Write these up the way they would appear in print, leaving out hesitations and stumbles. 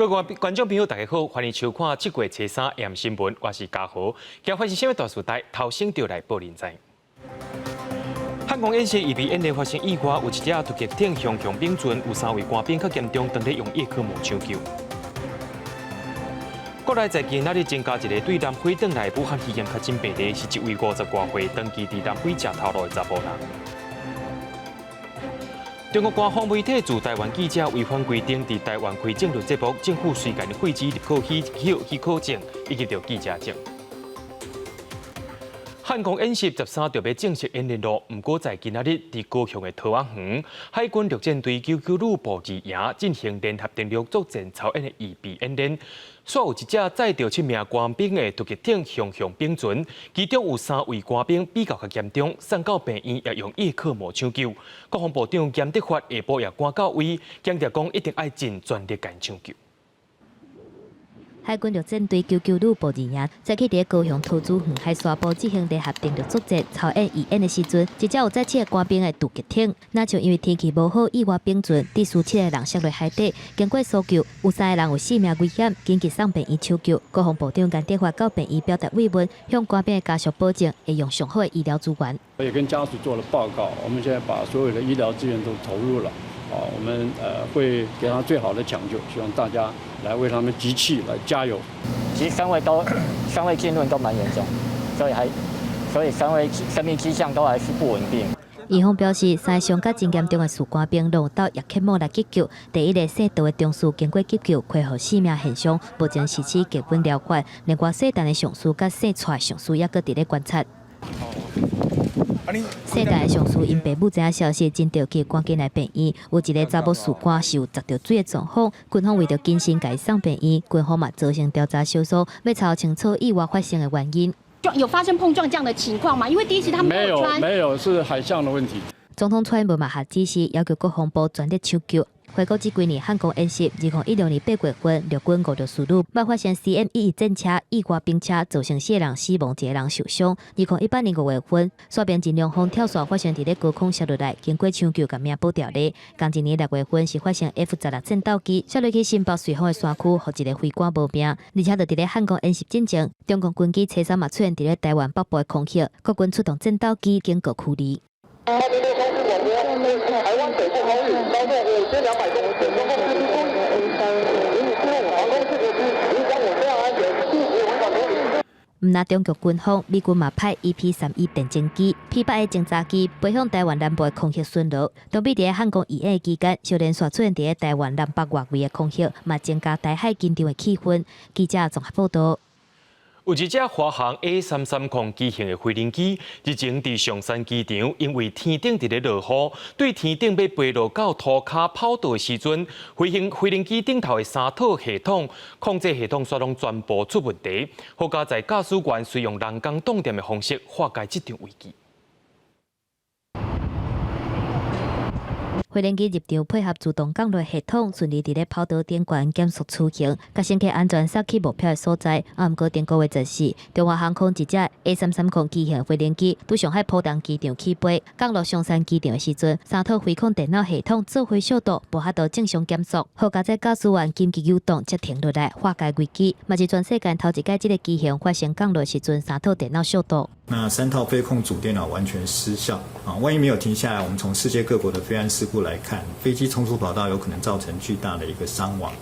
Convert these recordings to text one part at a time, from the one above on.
各位观众朋友，大家好，欢迎收看7月初3AM新闻，我是嘉豪。今日发生什么大事代，头先就来报您知。汉光演习预备演练发生意外，有一只突击艇向冰船，有3位官兵较严重，当日用叶克膜抢救。国内在今仔日增加一个对南非岛内武汉肺炎确诊病例，是一位50多岁长期伫南非食头路的查甫人。中国官方媒体驻台湾记者违反规定，伫台湾开政论节目，政府随间废止入口许可证以及着记者证。汉光演习13就要正式演练咯，不过在今仔日伫高雄的桃园园，海军陆战队99旅部2营进行联合登陆作战操演的预备演练。煞有一只载着7名官兵的突击艇向冰船，其中有3位官兵比较严重，送到病院也用叶克膜抢救。国防部长严德发下晡也赶到位，强调讲一定要尽全力干抢救。海军陆战队99旅部2营早起伫高雄桃竹园海沙堡进行联合登陆作战操演预演的时阵，一只有载7个官兵的突击艇，那就因为天气无好，意外冰船，第7个人摔落海底，经过搜救，有3个人有性命危险，紧急送病院抢救。国防部长严德发到病院表达慰问，向官兵的家属保证会用上好的医疗资源。我也跟家属做了报告，我们现在把所有的医疗资源都投入了。我们会给他最好的抢救，希望大家来为他们集气，来加油。其实3位浸润都蛮严重，所以3位生命迹象都还是不稳定。医方表示，3个伤甲真严重的士官兵拢到叶克膜来急救，第1个姓杜的中士经过急救，恢复性命现象，目前实施基本疗法。另外姓陈的上士甲姓蔡的上士也搁伫咧观察。世代的上司因爸母知影消息，真着急赶紧来病院。有一个查某士官是有砸着水的状况，军方为着谨慎改送病院，军方嘛进行调查搜索，要查清楚意外发生的原因。有发生碰撞这样的情况吗？因为第一次他们没有，是海象的问题。总统蔡英文嘛下指示，要求国防部全力抢救。回顾这几年汉光演习，2016年8月份，陆军54旅爆发生 CM11战车意外冰车，造成4人死亡，1个人受伤。2018年5月份，刷边真两方跳伞发生伫咧高空摔落来，经过抢救，甲命保掉咧。同一年6月份是发生 F-16战斗机摔落去新北随风的山区，互一个飞官无命。而且就伫咧汉光演习进前，中共军机车3嘛出现伫咧台湾北部的空域，国军出动战斗机经过驱离。台湾北部空域高度5200公尺，中共司令部航空事故机影响我非常安全，继续稳管公里。毋但中国军方，美军嘛派 EP-31电侦机、P-8A侦察机飞向台湾南部的空域巡逻。当比伫咧汉光演演期间，小连续出现伫咧台湾南北外围的空域，嘛增加台海紧张的气氛。记者综合报道。有一只华航 A330机型的飞行机，日前伫上山机场，因为天顶伫咧落雨，对天顶要飞落到涂骹跑道的时阵，飞行机顶头的3套系统控制系统煞拢全部出问题。好在在驾驶员使用人工动电的方式化解这场危机。飞行机入场配合自动降落系统，顺利伫咧跑道顶悬减速出行，甲乘客安全驶去目标的所在。毋过顶个月14，中华航空一只 A330机型飞行机伫上海浦东机场起飞，降落上山机场的时阵，3套飞控电脑系统做回速度无法度正常减速，好在驾驶员紧急启动才停落来化解危机。嘛是全世界头一届这个机型发生降落时阵3套电脑速度。那3套飞控主电脑完全失效啊！万一没有停下来，我们从世界各国的飞安事故来看，飞机冲出跑道有可能造成巨大的一个伤亡。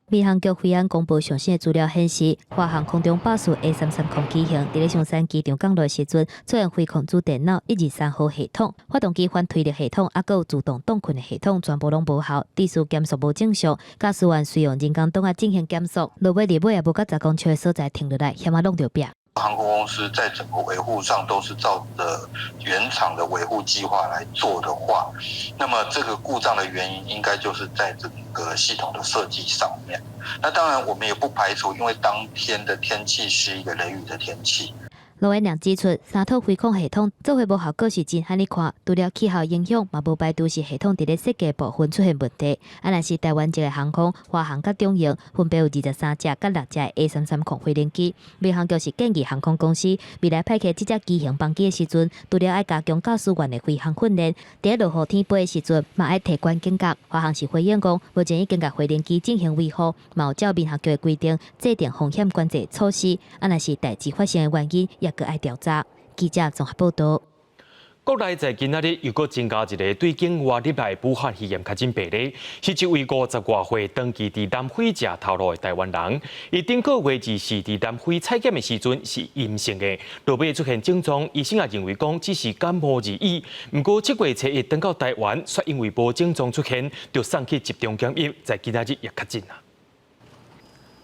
民航局飞安公布上新的资料显示，华航空中巴士 A330机型伫咧上山机场降落时阵，出现飞控主电脑123号系统、发动机反推力系统，还有自动冻困的系统，全部拢无效，低速减速无正常，驾驶员需用人工动啊进行减速，落尾也无到10公尺的所在停落来，险啊弄着壁。航空公司在整个维护上都是照着原厂的维护计划来做的话，那么这个故障的原因应该就是在整个系统的设计上面。那当然我们也不排除，因为当天的天气是一个雷雨的天气。路演良指出，三套飞控系统做伙无效果是真罕哩看，除了气候影响，嘛无排除是系统伫咧设计部分出现问题。若是台湾一个航空、华航甲中营分别有23架甲6架 A330飞行机，民航局是建议航空公司未来派遣这只机型班机的时阵，除了爱加强驾驶员的飞行训练，伫落雨天飞的时阵，嘛爱提悬警觉。华航是回应讲，目前已经甲飞行机进行维护，嘛有照民航局的规定制定风险管制措施。若是代志发生的原因，也搁爱调查。记者综合报道。国内在今仔日又搁增加一个对境外入来武汉肺炎确诊病例，是一位50多岁长期伫南非食头路的台湾人。伊顶个月2是伫南非采检的时阵是阴性的，落尾出现症状，医生也认为讲只是感冒而已。不过7月初一登到台湾，却因为无症状出现，就送去集中检疫，在今仔日也确诊啦。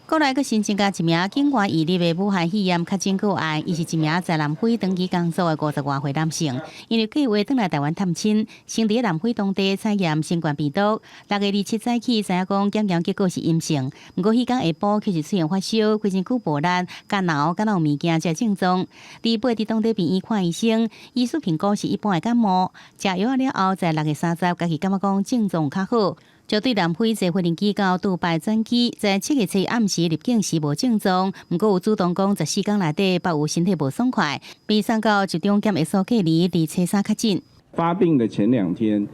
国内阁新增加一名境外移入的武汉肺炎确诊个案，伊是一名在南非长期工作的50多岁男性，因为计划登来台湾探亲，先伫南非当地采验新冠病毒。6月27早起知影讲检验结果是阴性，不过迄天下晡确实出现发烧、规身躯无力、干挠、敢有物件这症状。伫8伫当地病院看医生，医师评估是一般的感冒，食药了后，在6月30，家己感觉讲症状较好。就对南非坐飞行机到杜拜转机，在7月初暗时入境时无症状，不过有主动讲14天内底别有身体无爽快，被送到集中检疫所隔离，伫初3确诊。发病的前2天，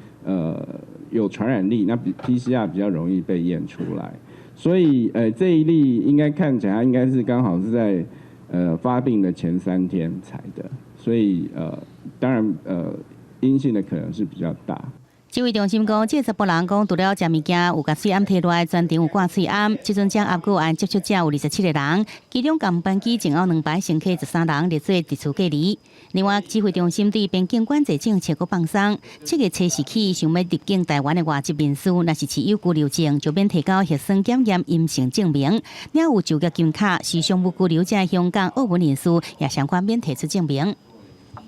有传染力，那PCR 比较容易被验出来，所以这一例应该看起来应该是刚好是在发病的前3天采的，所以当然阴性的可能是比较大。指挥中心讲，这10波人讲除了食物件有甲水暗摕落来，全程有挂水暗。即阵将压个案接触者有27个人，其中共班机前后2排乘客13人列做地处隔离。另外，指挥中心对边境管制政策阁放松，7月初时起，想要入境台湾的外籍人士，若是持有居留证，就免提交核酸检验阴性证明。了有就业金卡，是商务居留者香港、澳门人士也相关免提出证明。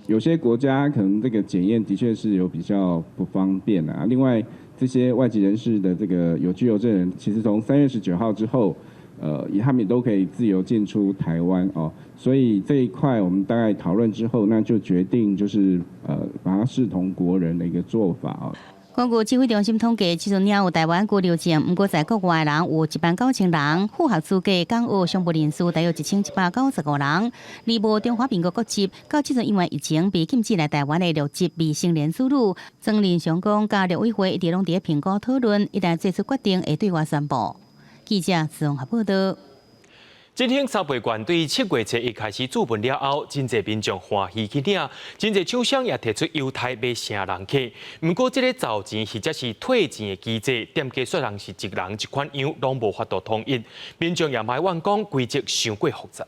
有些国家可能这个检验的确是有比较不方便啊。另外，这些外籍人士的这个有居留证人，其实从3月19号之后，他们也都可以自由进出台湾哦。所以这一块我们大概讨论之后，那就决定就是把它视同国人的一个做法啊。根据指挥中心统计，即阵了有台湾居留证，不过在国外人有19000人，符合资格港澳商务人士大约1195人。而无中华民国国籍，到即阵因为疫情被禁止来台湾的6籍未成年子女，曾连上讲，甲陆委会一直拢伫评估讨论，一旦做出决定，会对外宣布。记者综合报道。振兴三倍券对7月初一开始注文了后，真侪民众欢喜去领，真侪厂商也提出优待买成人客。不过，这个造钱或者是退钱的机制，店家虽然是一人一款样，拢无法度统一，民众也埋怨讲规则太过复杂。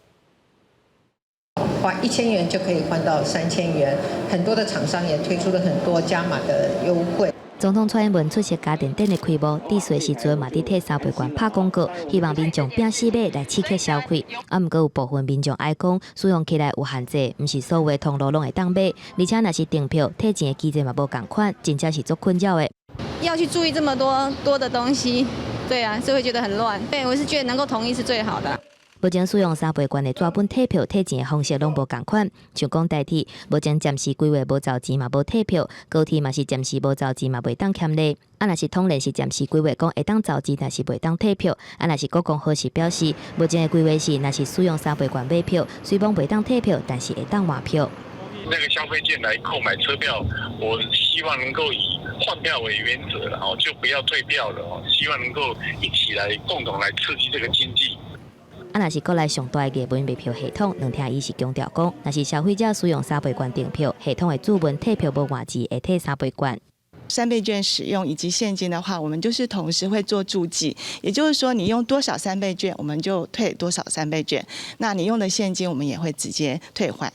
花1000元就可以换到3000元，很多的厂商也推出了很多加码的优惠。总统蔡英文出席家电店的开幕致辞时阵，嘛伫替三倍券拍广告，希望民众拼死买来刺激消费。不过有部分民众爱讲，使用起来有限制，唔是所有的通路拢会当买，而且若是订票退钱的机制嘛无共款，真正是足困扰的。要去注意这么多的东西，对啊，就会觉得很乱。对，我是觉得能够统一是最好的。目前使用三倍券的纸本退票退钱的方式拢无共款，像讲代替目前暂时规划无找钱嘛无退票，高铁嘛是暂时无找钱嘛袂当欠利。若是通联是暂时规划讲会当找钱，但是袂当退票。若是国公好是表示，目前的规划是，若是使用三倍券买票，虽讲袂当退票，但是会当换票。那个消费券来购买车票，我希望能够以换票为原则了，就不要退票了，希望能够一起来共同来刺激这个经济。若是国内上大的文卖票系统，两天伊是强调讲，若是消费者使用三倍券订票，系统的注文退票无换钱，会退3倍券。3倍券使用以及现金的话，我们就是同时会做注记，也就是说，你用多少3倍券，我们就退多少3倍券。那你用的现金，我们也会直接退换。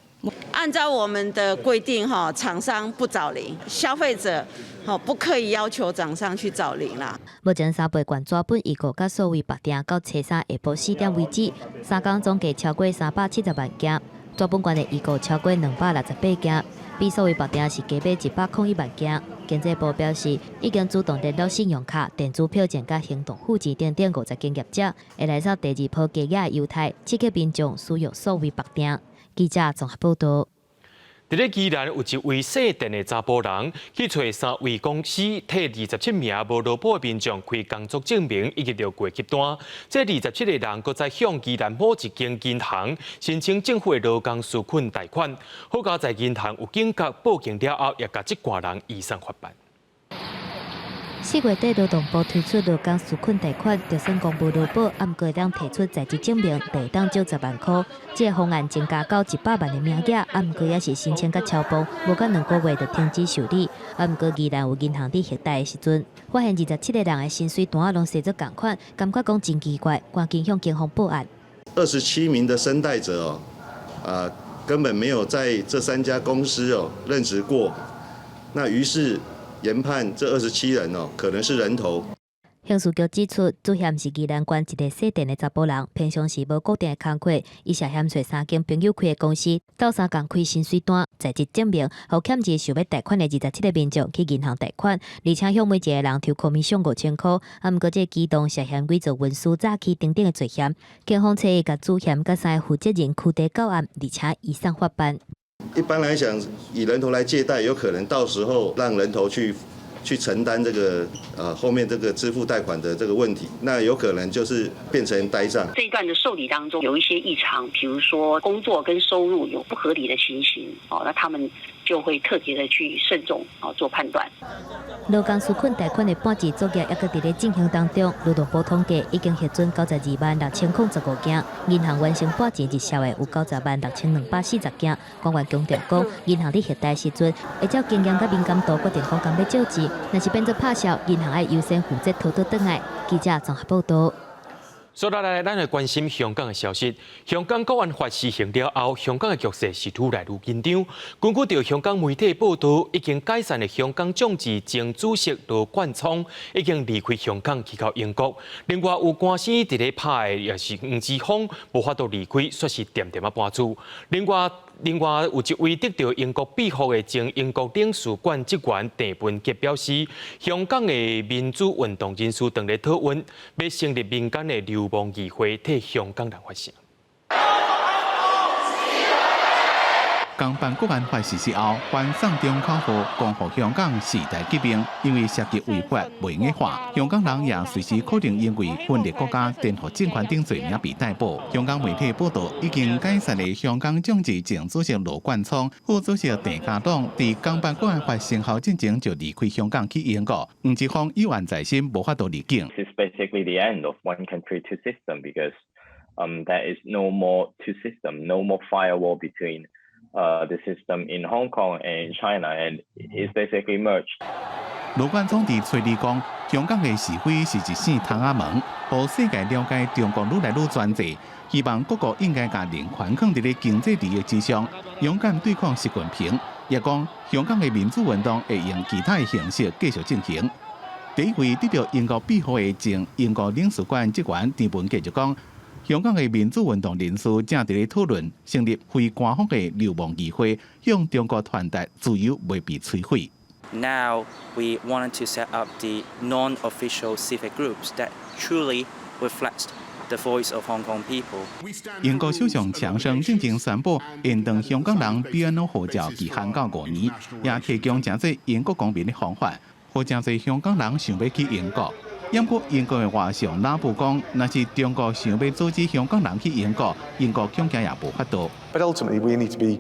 按照我们的规定，厂商不找零，消费者不可以要求厂商去找零啦。目前三倍券纸本预购甲所谓白订到初3下晡4点为止，3天总计超过370万件，纸本券的预购超过268件，比所谓白订是加买101万件。经济部表示，已经主动联络信用卡、电子票证甲行动户籍等50间业者，会来找第2波加压优待，刺激民众使用所谓白订。记者综合报道。伫咧宜兰有一位姓陈的查甫人，去找3位公司替27名无劳保的民众开工作证明，以及着过期单。这27个人，搁再向宜兰某一间银行申请政府的劳工纾困贷款。好佳在银行有警觉报警了后，也甲这挂人移送法办。4月底，劳动部推出劳工纾困贷款，就算公无劳保，也毋过当提出在职证明，就当少10万块。这个方案增加到100万的名额，也毋过也是申请甲超磅，无到2个月就停止受理。也毋过宜兰有银行伫核贷的时阵，发现27个人的薪水单拢写做同款，感觉讲真奇怪，赶紧向警方报案。27名的申贷者根本没有在这3家公司任职过，那于是研判这27人可能是人头。刑事局指出，主嫌是宜兰县一个姓陈的查甫人，平常时无固定的工课，伊涉嫌找3间朋友开的公司，斗相共开薪水单、在职证明，互欠债想要贷款的27个民众去银行贷款，而且向每一个人抽commission5000块。啊，毋过这机动涉嫌伪造文书、诈欺等等的罪嫌，警方测伊甲主嫌甲3个负责人拘提到案，而且移送法办。一般来讲，以人头来借贷，有可能到时候让人头去承担这个后面这个支付贷款的这个问题，那有可能就是变成呆账。这一段的受理当中有一些异常，比如说工作跟收入有不合理的情形，那他们就会特别的去慎重做判断。劳工纾困贷款的办制作业也搁伫咧进行当中，劳动部统计已经核准92万6005件，银行完成办制日销的有90万6240件。官员强调讲，银行伫核贷时阵，会照经验甲敏感度决定讲敢要借钱，若是变做拍销，银行爱优先负责讨倒转来。记者综合报道。所以来，咱来关心香港的消息。香港国安法施行了后，香港的局势是愈来愈紧张。根据着香港媒体报道，已经解散的香港众志前主席罗冠聪已经离开香港去到英国。另外有官司伫咧拍的，也是黄之锋无法度离开，说是点点搬出。另外有一位得到英国庇护的前英国领事馆职员郑文杰表示，香港的民主运动人士正在讨论要成立民间的流亡议会，替香港人发声。港版国安法实施后，反送中口号讲互香港时代革命，因为涉及违法袂硬化，香港人也随时可能因为分裂国家、颠覆政权等罪名被逮捕。香港媒体报道，已经解散的香港众志前主席罗冠聪、副主席郑家栋，伫港版国安法生效之前就离开香港去英国。黄之锋有案在身，无法度离境。This is basically the end of one country, two system because there is no more two system, no more firewall between the system in Hong Kong and in China, and it's basically merged. 罗冠聪伫吹理讲，香港的是非是一扇窗仔门，让世界了解中国愈来愈专制。希望各国应该把人权放伫咧经济利益之上，勇敢对抗习近平。也讲香港的民主运动会用其他的形式继续进行。第一位得到英国庇护的前英国领事馆职员郑文杰就讲。香港的民主运动人士正伫咧讨论成立非官方的流亡议会，向中国传达自由未被摧毁。Now we wanted to set up the non-official civic groups that truly reflect the voice of Hong Kong people. 英国首相强生正经宣布延长香港人 BNO 护照期限到5年，也提供真侪英国公民的方法，互真侪香港人想要去英国。不过，英国的外相拉布讲，若是中国想要阻止香港人去英国，英国恐惊也无法度。But ultimately, we need to be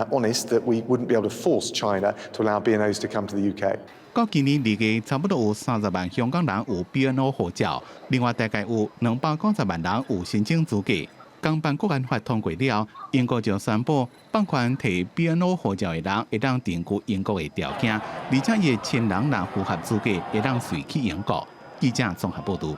honest that we wouldn't be able to force China to allow BNOs to come to the UK. 到今年2月，差不多有30万香港人有 BNO 护照，另外大概有290万人有申请资格。港版国安法通过了，英国就宣布放宽提 BNO 护照的人会当定居英国的条件，而且伊的亲人若符合资格，会当随去英国。记者综合报道。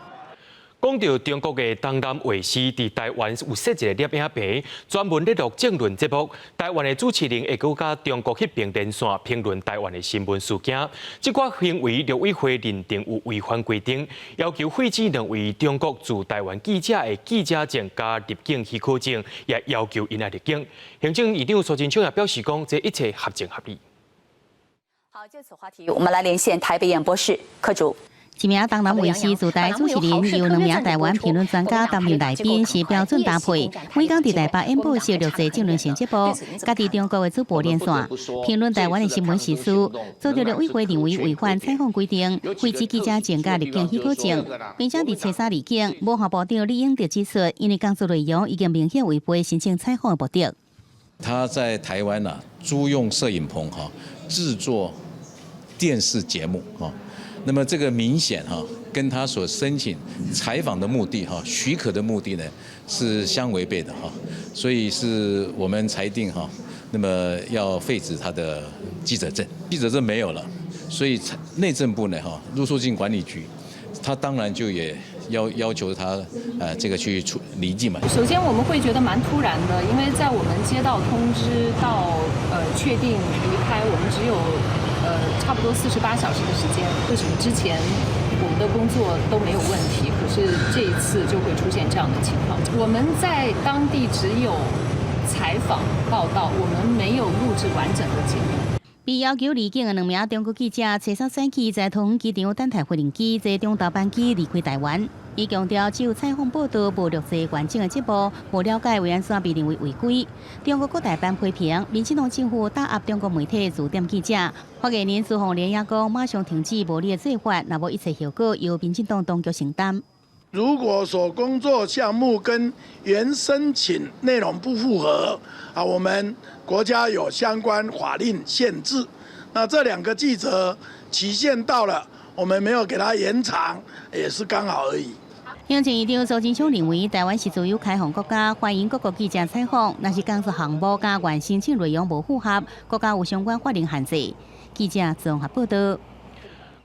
讲到中国的东南卫视伫台湾有设一个摄影棚，专门咧录政论节目。台湾的主持人会搁甲中国迄边连线评论台湾的新闻事件。这个行为陆委会认定有违反规定，要求废止2位中国驻台湾记者的记者证加入境许可证，也要求因来入境。行政院长苏贞昌也表示讲，这一切合情合理。好，就此话题，我们来连线台北演播室柯主。一名东南卫视自台主持人，有2名台湾评论专家担任来宾，是标准搭配。每天伫台北演播室录制政论性节目，家伫中国的主播连线评论台湾的新闻时事。遭到了委会认为违反采访规定，废止记者证甲入境许可证，并且伫初3入境。文化部长李英德指出，因为工作内容已经明显违背申请采访的目的。他在台湾租用摄影棚制作电视节目那么这个明显跟他所申请采访的目的许可的目的呢是相违背的所以是我们裁定那么要废止他的记者证，记者证没有了，所以内政部呢入出境管理局，他当然就也要求他这个去离境嘛。首先我们会觉得蛮突然的，因为在我们接到通知到确定离开，我们只有差不多48小时的时间。为什么之前我们的工作都没有问题，可是这一次就会出现这样的情况？我们在当地只有采访报道，我们没有录制完整的节目。被要求离境的2名中国记者，初3早起在桃园机场等待飞行机坐中岛班机离开台湾。伊强调，只有采访报道无录制完整的节目，无了解为安怎被认为违规。中国各大班批评，民进党政府打压中国媒体驻点记者。发言人苏宏连也讲，马上停止无理的做法，若无一切后果由民进党当局承担。如果所工作项目跟原申请内容不符合，我们国家有相关法令限制。那这2个记者期限到了，我们没有给他延长，也是刚好而已。行政院长苏贞昌认为，台湾是自由开放国家，欢迎各国记者采访，若是工作项目加原申请内容无符合，国家有相关法令限制。记者综合报道。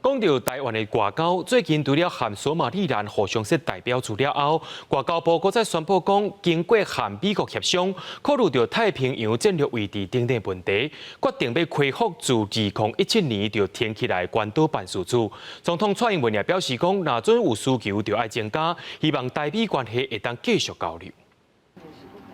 讲到台湾的外交，最近除了和索马利兰互相设代表处了后，外交部搁再宣布讲，经过和美国协商，考虑到太平洋战略位置等等问题，决定要恢复自2017年就填起来关岛办事处。总统蔡英文也表示讲，若准有需求就要增加，希望台美关系会当继续交流。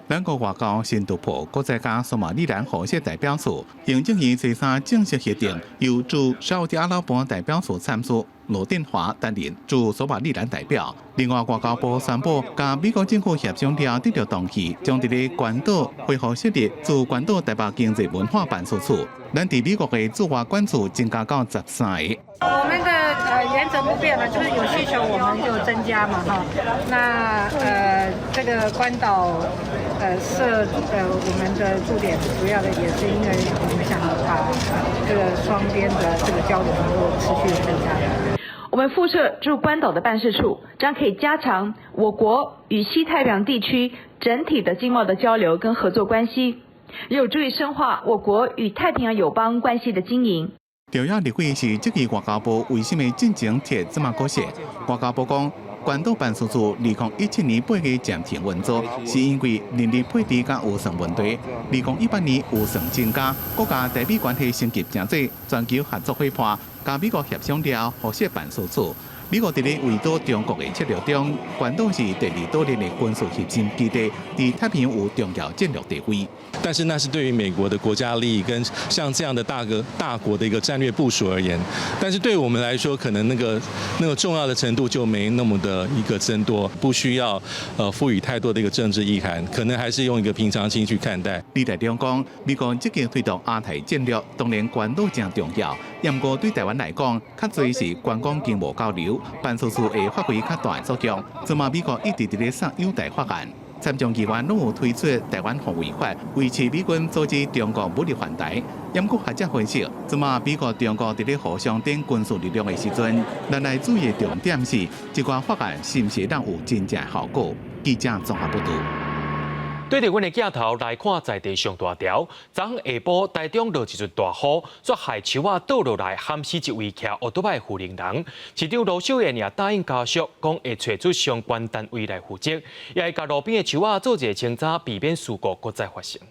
咱国外交新突破，国再加索马利兰互设代表处，行政院初3正式协定，由驻沙特阿拉伯代表处参事罗电华担任驻索马利兰代表。另外，外交部宣布，甲美国政府协商了得到同意，将伫咧关岛恢复设立驻关岛台北经济文化办事处。咱伫美国的驻外馆处增加到13个。我们的原则不变嘛，就是有需求我们就增加嘛哈。那这个关岛设我们的驻点，主要的也是因为我们想把这个双边的这个交流能够持续的增加。我们附设驻关岛的办事处，这样可以加强我国与西太平洋地区整体的经贸的交流跟合作关系，也有助于深化我国与太平洋友邦关系的经营。调查立委是这个外交部为什么进前摕这么个写？外交部讲，关岛办事处2017年8月暂停运作，是因为人力配置甲预算问题。2018年预算增加，国家台美关系升级真济，全球合作伙伴甲美国协商了，互设办事处。美国伫咧围堵中国的策略中，关岛是第2岛链的军事核心基地，伫太平洋有重要战略地位。但是那是对于美国的国家利益跟像这样的大国的一个战略部署而言，但是对我们来说，可能那个重要的程度就没那么的一个增多，不需要赋予太多的一个政治意涵，可能还是用一个平常心去看待。李台长讲，美国积极推动亚太战略，当然关岛真重要，不过对台湾来讲，较侪是观光经贸交流。办事处会发挥较大的作用。即马美国一直伫咧送友台法案，参众议员拢有推出台湾防卫法，维持美军阻止中国武力犯台。不过学者分析，即马美国中国伫咧互相顶军事力量的时阵，咱来注意的重点是，这款法案是毋是让有真正效果？记者综合报道。对着阮的镜头来看在地上大条，昨下晡台中落一阵大雨，煞害树仔倒落来，淹死一位骑奥多摆负责人。市长罗秀燕也答应家属，讲会找出相关单位来负责，也会甲路边的树仔做一个清查，避免事故搁再发生。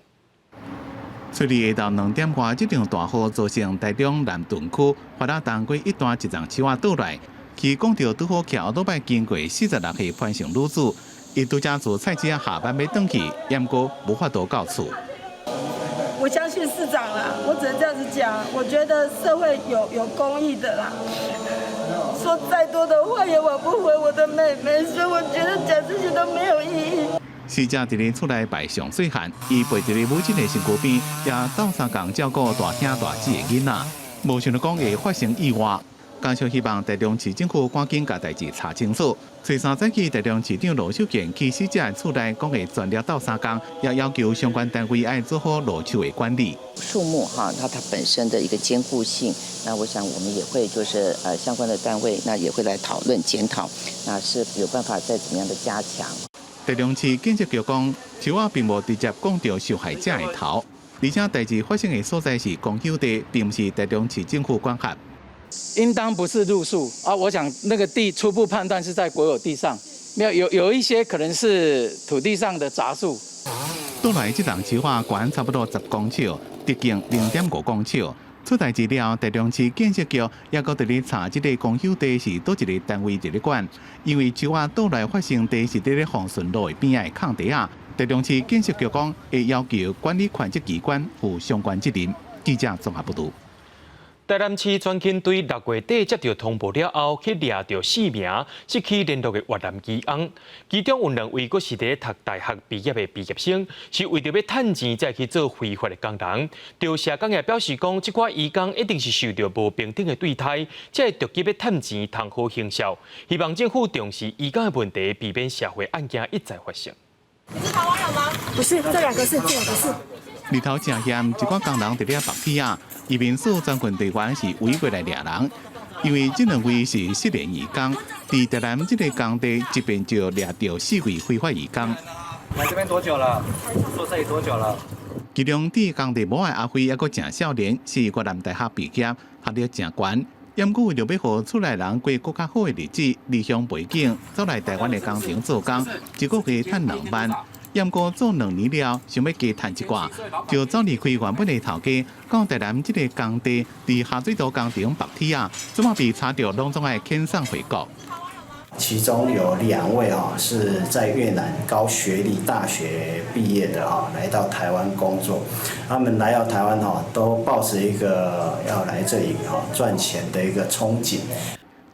昨日下昼2点外，这场大雨造成台中南屯区发达东街一段一丛树仔倒来，其讲到拄好骑奥多摆经过46岁潘姓女子。伊拄则做菜市仔下班要转去，不过无法度到厝。我相信市长啦，我只能这样子讲。我觉得社会有公益的啦，所说再多的话也挽不回我的妹妹，所以我觉得讲这些都没有意义。死者伫咧厝内排上细汉，伊陪伫咧母亲的身躯边，也斗相共照顾大兄大姊的囡仔，无想到讲会发生意外。家属希望台中市政府赶紧把代志查清楚。初3早起，台中市长罗秀健去死者的厝内，讲会全力斗相共，也要求相关单位要做好罗秀的管理。树木哈，它本身的一个坚固性，那我想我们也会就是相关的单位，那也会来讨论检讨，那是有办法再怎么样的加强。台中市警察局讲，树仔并无直接讲到受害者的头，而且代志发生的所在是公有地，并不是台中市政府管辖。应当不是入树啊！我想那个地初步判断是在国有地上，有一些可能是土地上的杂树。倒来这栋树仔悬差不多10公尺，直径0.5公尺。出代志了，台中市建设局也搁伫咧查这个公有地是倒一个单位伫咧管，因为树仔倒来发生地是伫咧红顺路的边仔空地啊。台中市建设局讲会要求管理权责机关负相关责任。记者综合报道。台南市专勤队6月底接到通报了后，去掠到4名失去联络的越南移工，其中有2位阁是伫读大学毕业的毕业生，是为着要趁钱才去做非法的工人。调社工也表示讲，这寡移工一定是受到无平等的对待，才会着急要趁钱通好行销。希望政府重视移工的问题，避免社会案件一再发生。你是台湾人吗？不是，这2个是，这2个是。日头正险，一寡工人伫咧白天啊，移民署专勤队员是围过来掠人，因为这2位是失联移工，伫台南这个工地这边就掠到4位非法移工。来这边多久了？做这里多久了？其中伫工地某的阿辉也个正少年，是越南大学毕业，学历正悬。因故为着要互厝内人过更较好的日子，离乡背景走来台湾的工厂做工，一个月赚2万。因过做2年了，想要加赚一寡，就走离开原本的头家，到台南这个工地，伫下水道工厂白天啊，怎么被查到拢总爱遣送回国。其中有2位是在越南高学历大学毕业的来到台湾工作。他们来到台湾都抱着一个要来这里赚钱的一个憧憬。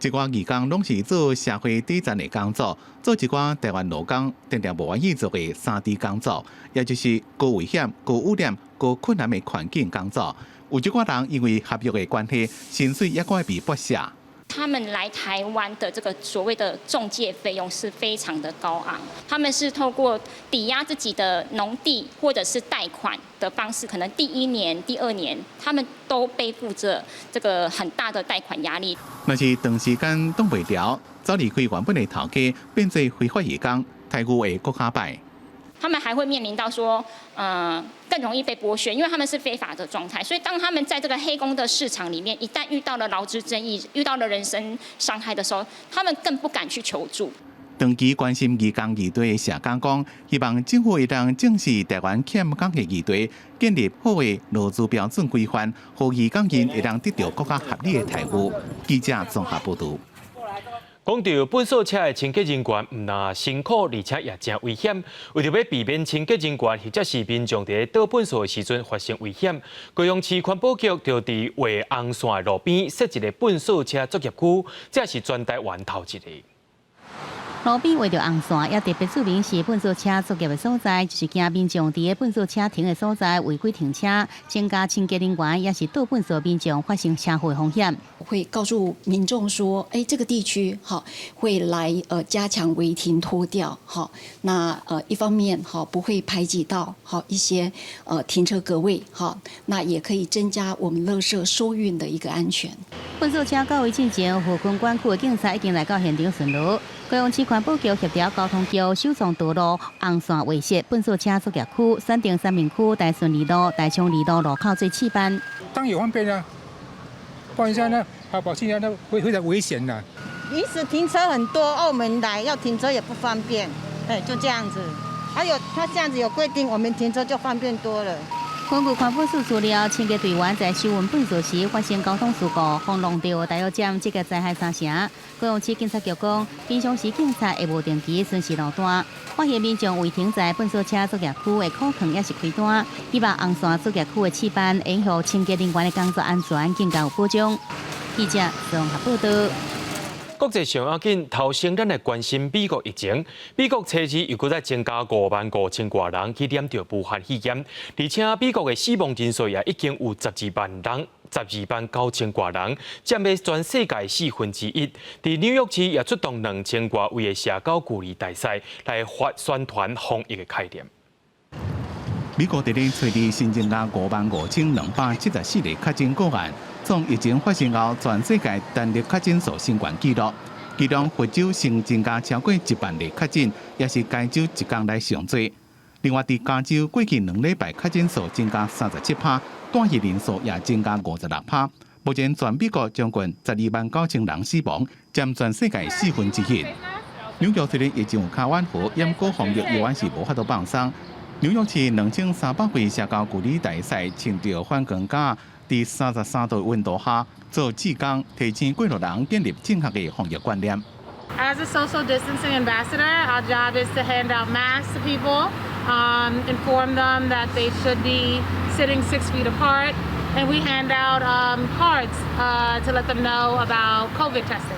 一寡移工拢是做社会底层的工作，做一寡台湾劳工常常无愿意做的3D 工作，也就是高危险、高污染、高困难的环境工作。有一寡人因为合约的关系，薪水也会被剥削。他们来台湾的这个所谓的中介费用是非常的高昂，他们是透过抵押自己的农地或者是贷款的方式，可能第1年、第2年，他们都背负着这个很大的贷款压力。若是长时间挡袂牢，早离开原本的头家，变做非法移工，待遇会更加歹。他们还会面临到说，更容易被剥削，因为他们是非法的状态。所以当他们在这个黑工的市场里面，一旦遇到了劳资争议、遇到了人身伤害的时候，他们更不敢去求助。长期关心移工议题的社工讲，希望政府会当正视台湾欠工的议题，建立好的劳资标准规范，让移工人会当得到更加合理的待遇。记者综合报道。讲到本所车的清洁人员，唔但辛苦，而且也真危险。为着要避免清洁人员或者是民众伫倒粪扫的时阵发生危险，高雄市环保局就伫画红线的路边设一个粪扫车作业区，这是全台湾头一个。路边画着红线，也特别注明是粪扫车作业的所在，就是惊民众伫个粪扫车停的所在违规停车，增加清洁人员也是倒粪扫民众发生车祸风险。会告诉民众说，这个地区会来加强违停拖吊，那一方面不会排挤到一些停车格位，那也可以增加我们垃圾收运的一个安全。粪扫车到位进前，河滨管区的警察已经来到现场巡逻。高雄市环保局协调交通局首创道路红线画设粪扫车作业区，选定三明区、大顺二路、大昌二路路口最起班。当然有方便啊，不然现在呢，保现在呢会非常危险的。临时停车很多，澳门来要停车也不方便，就这样子。还有他这样子有规定，我们停车就方便多了。根据环保署资料，清洁队员在收运粪扫时发生交通事故，轰弄到大约站这个灾害3成。高雄市警察局讲，平常时警察会无定期巡视路段，发现民众违停在粪扫车作业区的库藏也是开单，希望红线作业区的示范，影响清洁人员的工作安全更加有保障。记者综合报道。国际上要紧，头先咱来关心美国疫情。美国初二又搁再增加55000多人去染到武汉肺炎，而且美国的死亡人数也已经有129000多人，占了全世界1/4。伫纽约市也出动2000多位的社交距离大赛来宣传防疫的概念。美国伫咧初二新增加55274例确诊个案。从疫情发生后，全世界单日确诊数新冠纪录，其中非洲新增加超过1万例确诊，也是该州一天来上多。另外，伫加州过去2礼拜确诊数增加37%，单日人数也增加56%。目前全美国将近129000人死亡，占全世界1/4。纽约市的疫情有较缓和，掩过防疫依然是无法度放松。纽约市2300位社交距离大赛穿着反光架。伫33度温度下做志工，提醒过路人建立正确的防疫观念。As a social distancing ambassador, our job is to hand out masks to people, inform them that they should be sitting 6 feet apart, and we hand out cards to let them know about COVID testing.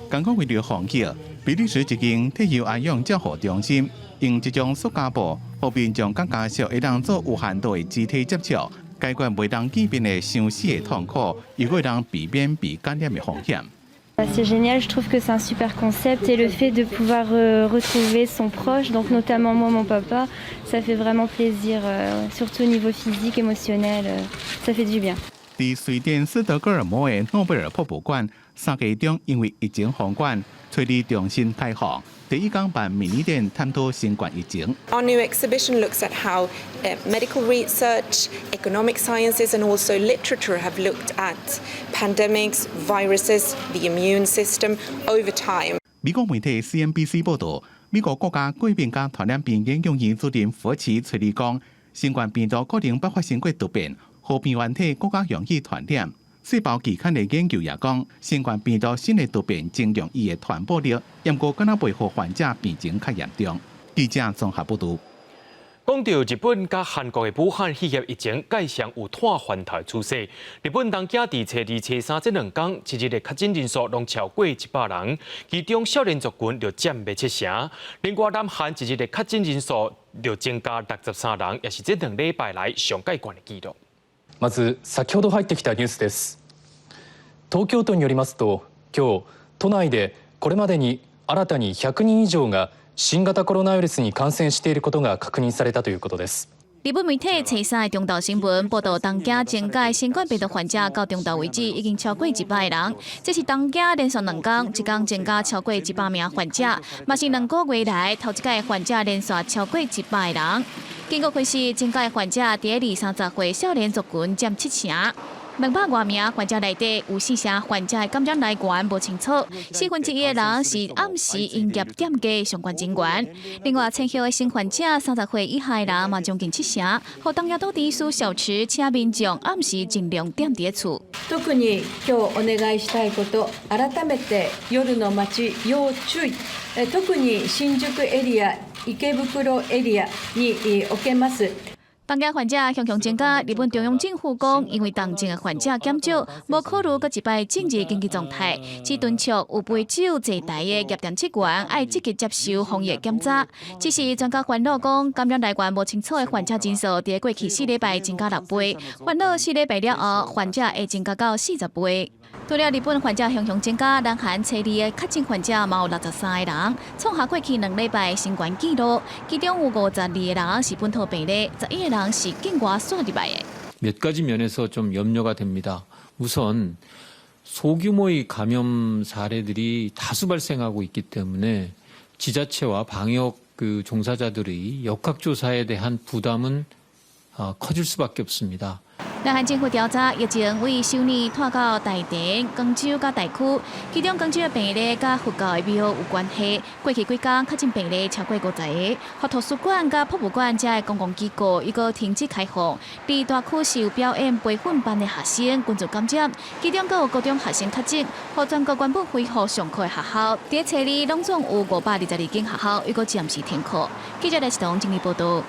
刚刚为了防疫，比利时一间退休安养照护中心用一种塑胶布，互民众甲家属会当做有限度的肢体接触。解决袂当见面的相思的痛苦，又会让避免被感染的风险。C'est génial, je trouve que c'est un super concept et le fait de pouvoir retrouver son proche, donc notamment moi, mon papa, ça fait vraiment plaisir, surtout au niveau physique, émotionnel, ça fait du bien. 伫瑞典斯德哥尔摩的诺贝尔博物馆，3个中因为疫情封馆，初二重新开放。第一天办迷你展探讨新冠疫情。Our new exhibition looks at how medical research, economic sciences, and also literature have looked at pandemics, viruses, the immune system over time. 美国媒体 CNBC 报道，美国国家过敏加传染病研究院主任福奇吹理讲，新冠病毒可能不发生过突变。和病原体更加容易传染。细胞期刊的研究也讲，新冠病毒新的突变增强伊的传播力，不过敢若袂互患者病情较严重。记者综合报道。讲到日本甲韩国的武汉肺炎疫情，介常有拖缓台趋势。日本当家伫初二、初三这2天，一日的确诊人数拢超过100人，其中少年族群就占70%。另外，南韩一日的确诊人数就增加63人，也是这2礼拜来上介悬的纪录。まず先ほど入ってきたニュースです。東京都によりますと、今日都内でこれまでに新たに100人以上が新型コロナウイルスに感染していることが確認されたということです。日本媒体初三的中道新闻报道，当家增加新冠病毒患者到中道为止已经超过100个人，这是当家连续2天，一天增加超过100名患者，嘛是2个月来头一届患者连续超过100个人。经过分析，增加的患者第20-30岁少年族群占70%。200多名患者内底，有4成患者的感染来源无清楚，1/4的人是暗时营业店家相关人员。另外，前后的新患者30岁以下的人嘛将近7成，和当夜都地区小吃，请民众暗时尽量点伫厝。特に今日お願いしたいこと、改めて夜の街要注意。特に新宿エリア、池袋エリアにおけます。当家患者向向增加，日本中央政府讲，因为重症的患者减少，无考虑搁一摆政治经济状态，只敦促有杯酒坐台的业店职员爱积极接受防疫检查。只是专家烦恼讲，感染来源无清楚的患者人数，伫过去4礼拜增加6倍，烦恼4礼拜了后，患者会增加到40倍。除了日本患者向增加，南韩初二的确诊患者嘛有63个人，创下过去2礼拜新冠纪录。其中有52个人是本土病例，11个人是境外输入来的。몇 가지 면에서 좀 염려가 됩니다. 우선 소규모의 감염 사례들이 다수 발생하고 있기 때문에 지자체와 방역 종사자들의 역학조사에 대한 부담은 커질 수밖에 없습니다. 南韩政府调查疫情为首年拖到台电、广州甲台区，其中广州的病例甲佛教的庙有关系。过去几天确诊病例超过50个，和图书馆甲博物馆这的公共机构已经停止开放。伫大区是有表演培训班的学生均做感染，其中阁有高中学生确诊，和全国原本恢复上课的学校，伫初二拢总有522间学校，已经暂时停课。记者来自东京报道。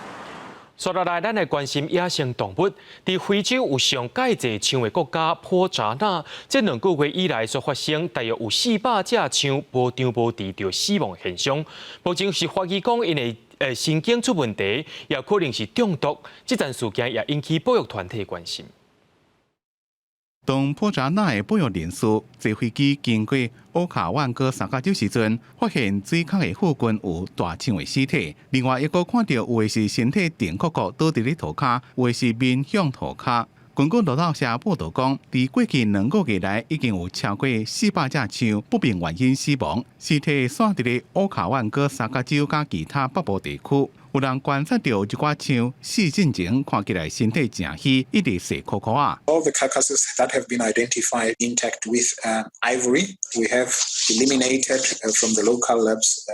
接下来，咱来关心野生动物。伫非洲有上介济象的国家普查纳，这2个月以来所发生大约有400只象无张无弛就死亡现象。目前是怀疑讲因的神经出问题，也可能是中毒。这件事件也引起保育团体关心。当普查纳的保育人士坐飞机经过乌卡万哥三角洲时阵，发现水坑的附近有大象的尸体。另外，一个看到有的是身体电壳壳倒伫咧涂骹，有的是面向涂骹。根据路透社报道讲，伫过去2个月来，已经有超过400只象不明原因死亡，尸体散伫咧乌卡万哥三角洲甲其他北部地区。有人观察到一寡象死进前看起来身体正虚，一直洗壳壳啊。All the carcasses that have been identified intact with ivory, we have eliminated from the local labs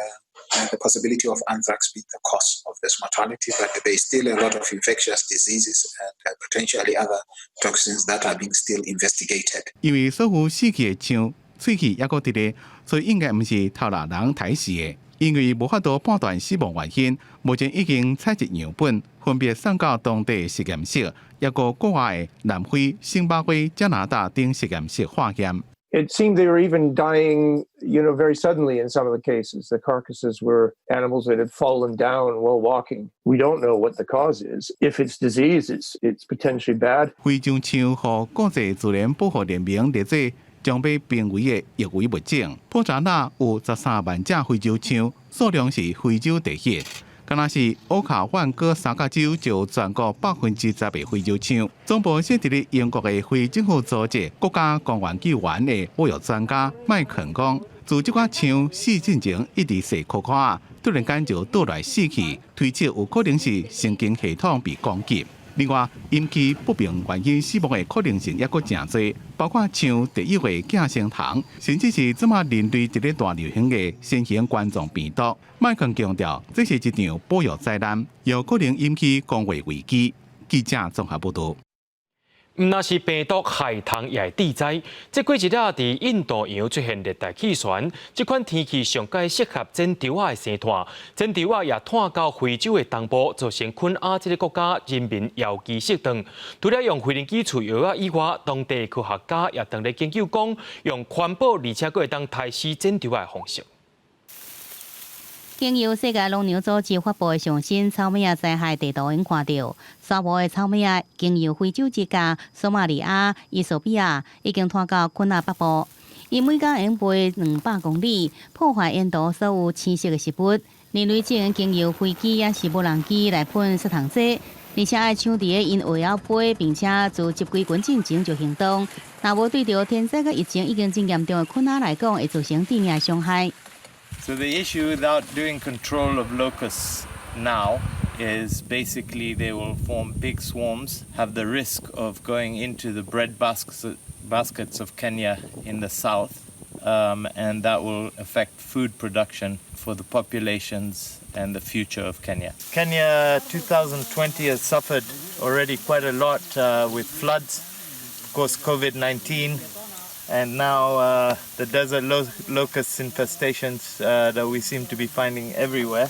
the possibility of anthrax being the cause of this mortality, but there is still a lot of infectious diseases and potentially other toxins that are being still investigated. 因为所有死去的象喙齿还阁伫咧，所以应该毋是头拉人刣死的。因为无法度判断死亡原因，目前已经采集样本，分别送到当地实验室，也个国外的南非、新巴威、加拿大等实验室化验。It seemed they were even dying, very suddenly in some of the cases. The carcasses were animals that had fallen down while walking. We don't know what the cause is. If it's disease, it's potentially bad. 非洲象和国际自然保护联盟列做将被濒危的易危物种。普查纳有13万只非洲象，数量是非洲第一。敢若是乌卡万哥三角洲就全国10%的非洲象。总部设伫咧英国的非政府组织国家公园救援的保育专家麦肯讲，自这款象死进前一直洗壳壳啊，突然间就倒来死去，推测有可能是神经系统被攻击。另外，引起不明原因死亡的可能性也阁真多，包括像第1位寄生虫，甚至是即马人类一个大流行的新型冠状病毒。麦肯强调，这是一场保育灾难，有可能引起公卫危机。记者综合报道。毋那是病毒害虫也会致灾。这几日啊，伫印度洋出现热带气旋，这款天气上介适合剪稻仔的生炭。剪稻仔也炭到非洲的东部，造成昆阿这个国家人民药机失当。除了用无人机除药仔以外，当地科学家也当咧研究讲，用环保而且佫会当杀死剪稻仔的方式。经由世界农业组织发布的上新草莓仔灾害地图，已看到沙漠的草莓仔经由非洲国家索马利亚、伊索比亚，已经拖到昆阿北部。伊每天会飞200公里，破坏印度所有青色的食物。人类只能经由飞机也是无人机来喷杀虫剂，而且爱抢伫个因为要飞，并且自集规军进前就行动。若无对着天灾甲疫情已经真严重的困难来讲，会造成致命伤害。So the issue without doing control of locusts now is basically they will form big swarms, have the risk of going into the bread baskets of Kenya in the south, and that will affect food production for the populations and the future of Kenya. Kenya 2020 has suffered already quite a lot with floods, of course COVID-19, and now the desert locust infestations that we seem to be finding everywhere.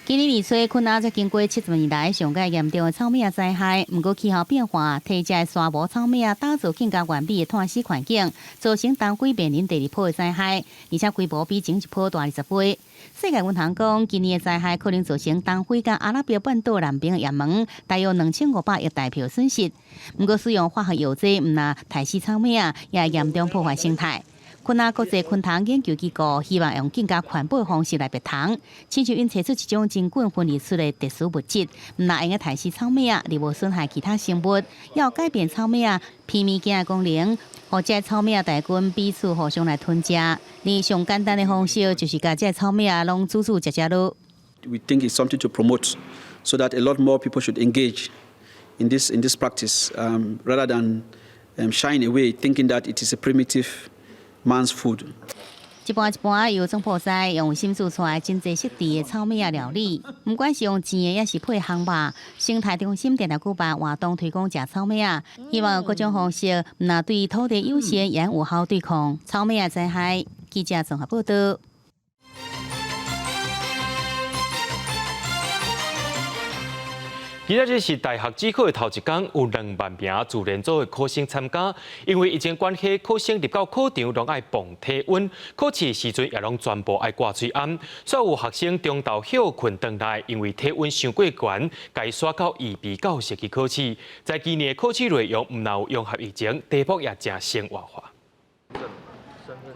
今年年初，昆阿才经过70年来上介严重的草莓仔灾害。不过气候变化，替这沙漠草莓仔打造更加完美的碳死环境，造成当季面临第2波的灾害，而且规模比前1波大20倍。世界银行讲，今年的灾害可能造成东非甲阿拉伯半岛南边的也门大约2500亿台票损失。不过使用化学药剂，唔那杀死草莓仔，也严重破坏生态。昆阿国际昆糖研究机构希望用更加环保的方式来拔糖，亲像因找出一种真菌分离出的特殊物质，唔那用个杀死草莓仔，而无损害其他生物。要改变草莓仔偏物件的功能，或者草莓仔大菌彼此互相来吞食。而上简单的方式就是把这草莓仔拢煮食落。We think it's something to promote, so that a lot more people should engage in this practice, rather than shying away, thinking that it is a primitive.Man's food. 一般由总铺师用心做出来真济适地的草莓仔料理，不管是用煎的，也是配烘肉。生态中心定定举办活动推广食草莓仔，希望用各种方式，那对土地友善也有效对抗草莓仔灾害。记者综合报道。今日是大学指考的头一天，有2万名自然组的考生参加。因为疫情关系，考生入到考场拢爱磅体温，考试时阵也拢全部爱挂嘴安。所有学生中昼休困回来，因为体温上过悬，该刷到预备教室去考试。在今年的考试内容，唔但有融合疫情，题目也真生活化。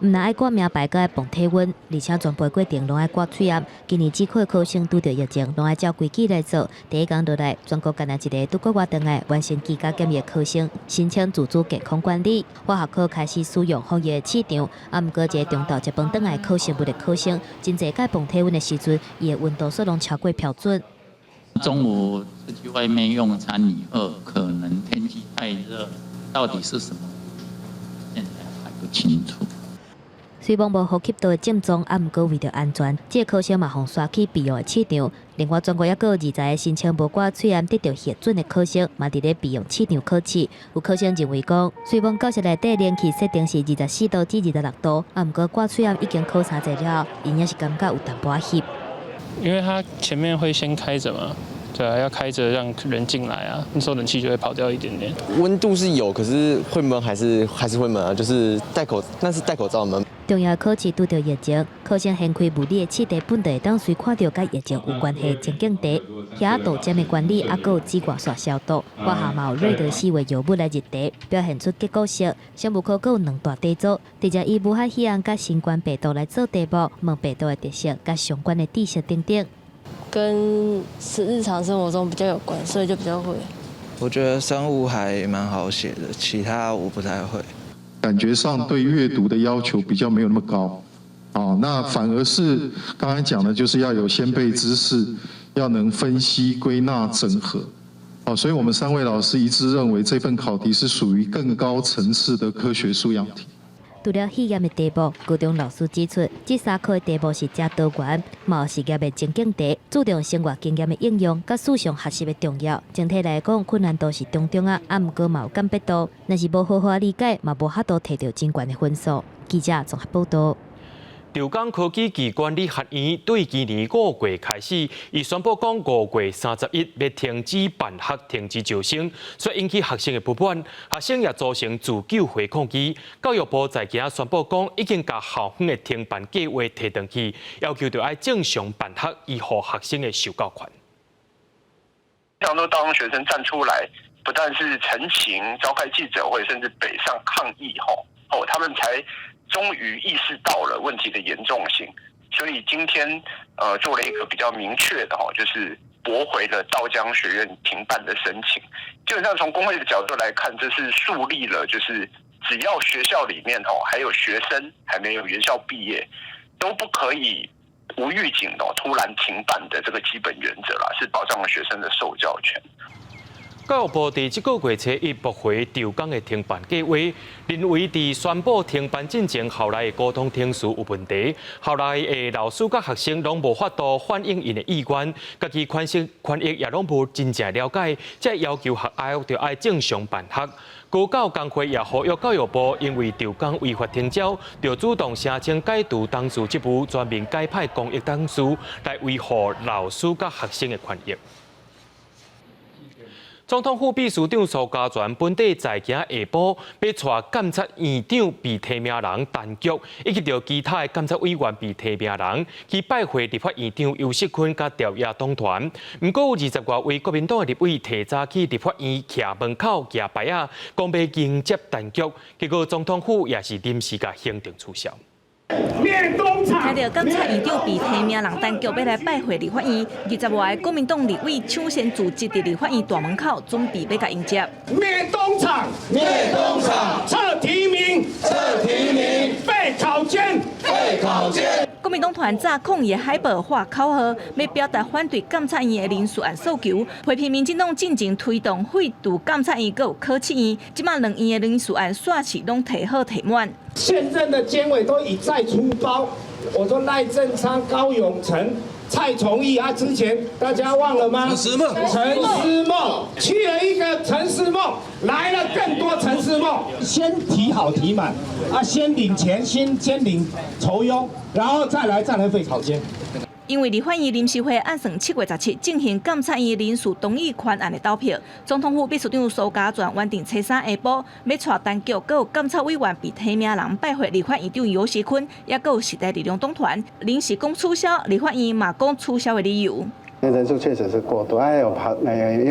唔但爱挂名牌，阁爱磅体温，而且全部过程拢爱挂嘴压。今年指考的考生拄到疫情，拢爱照规矩来做。第一天落来，全国干那一个拄过活动的完成居家检疫的考生，申请自主健康管理。化学课开始使用防疫的试场，毋过一个中昼接饭转来考生物的考生，真侪该磅体温的时阵，伊的温度数拢超过标准。中午去外面用餐以后，可能天气太热，到底是什么？现在还不清楚。虽然无呼吸道的症状，毋过为着安全，这考生嘛互刷去必要的试场。另外，全国还有20个申请无挂喙炎得到核准的考生，嘛伫咧备用试场考试。有考生认为讲，虽然教室内底冷气设定是24度至26度，毋过挂喙炎已经考3节了，因也是感觉有淡薄翕。因为它前面会先开着嘛。对啊，要开着让人进来啊，那时候冷气就会跑掉一点点。温度是有，可是会闷还是会闷啊，就是那是戴口罩闷。重要考试拄到疫情，考生掀开物理的试题本地当随看到甲疫情有关系情景题，遐度针的管理，还有紫外线消毒。我下嘛有瑞德西为药物来入题，表现出结果式。商务科阁有2大题组，直接以武汉肺炎甲新冠病毒来做题目，问病毒的特色甲相关的知识等等。跟日常生活中比较有关，所以就比较会。我觉得生物还蛮好写的，其他我不太会。感觉上对阅读的要求比较没有那么高，那反而是刚才讲的，就是要有先辈知识，要能分析、归纳、整合。所以我们3位老师一致认为这份考题是属于更高层次的科学素养题。除了实验的题目，高中老师指出，这3科的题目是真多元，嘛有实验的情境题，注重生活经验的应用，甲思想学习的重要。整体来讲，困难度是中啊，毋过嘛有鉴别度，若是无好好理解，嘛无法度摕到真悬的分数。记者综合报道。潮港科技暨管理学院对今年5月开始，已宣布讲5月31要停止办学、停止招生，所以引起学生的不满。学生也造成自救回抗期。教育部在今日宣布讲，已经把校方的停办计划提回去，要求要正常办学，以护学生的受教权。非常多高中学生站出来，不但是陈情、召开记者会，甚至北上抗议他们才终于意识到了问题的严重性，所以今天做了一个比较明确的就是驳回了道江学院停办的申请。基本上从工会的角度来看，这是树立了就是只要学校里面还有学生还没有原校毕业，都不可以无预警突然停办的这个基本原则啦，是保障了学生的受教权。教育部伫这个月初一驳回潮港的停办计划，认为伫宣布停办进前，校内的沟通程序有问题，校内的老师甲学生拢无法度反映因的意愿，家己权益也拢无真正了解，才要求学校就爱正常办学。高教工会也呼吁教育部，因为潮港违法停招，就主动申请解除董事职务，全面改派公益董事来维护老师甲学生的权益。总统府秘书长苏家全本地在今下晡要带监察院长被提名人陈菊，以及着其他的监察委员被提名人去拜会立法院长游锡堃甲调野党团。不过有20多位国民党的立委提早去立法院徛门口举牌仔，讲要迎接陈菊，结果总统府也是临时甲行政取消。看到监察院长被提名人陈菊要来拜会立法院，20多位国民党立委抢先聚集伫立法院大门口，准备要甲迎接。灭东厂，灭东厂，撤提名，撤提名，废考监，废考监。国民党团早抗议海报画口号，要表达反对监察院的人事案诉求，批评民进党进前推动废除监察院，阁有考试院，即马2院的人事案煞是拢提好提满。现任的监委都一再出包，我说赖正昌、高永成、蔡崇义之前大家忘了吗？陈思梦去了一个陈思梦，来了更多陈思梦，先提好提满先领钱，先领酬庸，然后再来废考监。因为立法院临时会按算7月17进行监察院人事同意款案的投票，总统府秘书长苏家全原定初3下晡要带当局各有监察委员被提名人拜会立法院长游锡堃，也各有时代力量党团，临时讲取消，立法院嘛讲取消的理由。人数确实是过多，也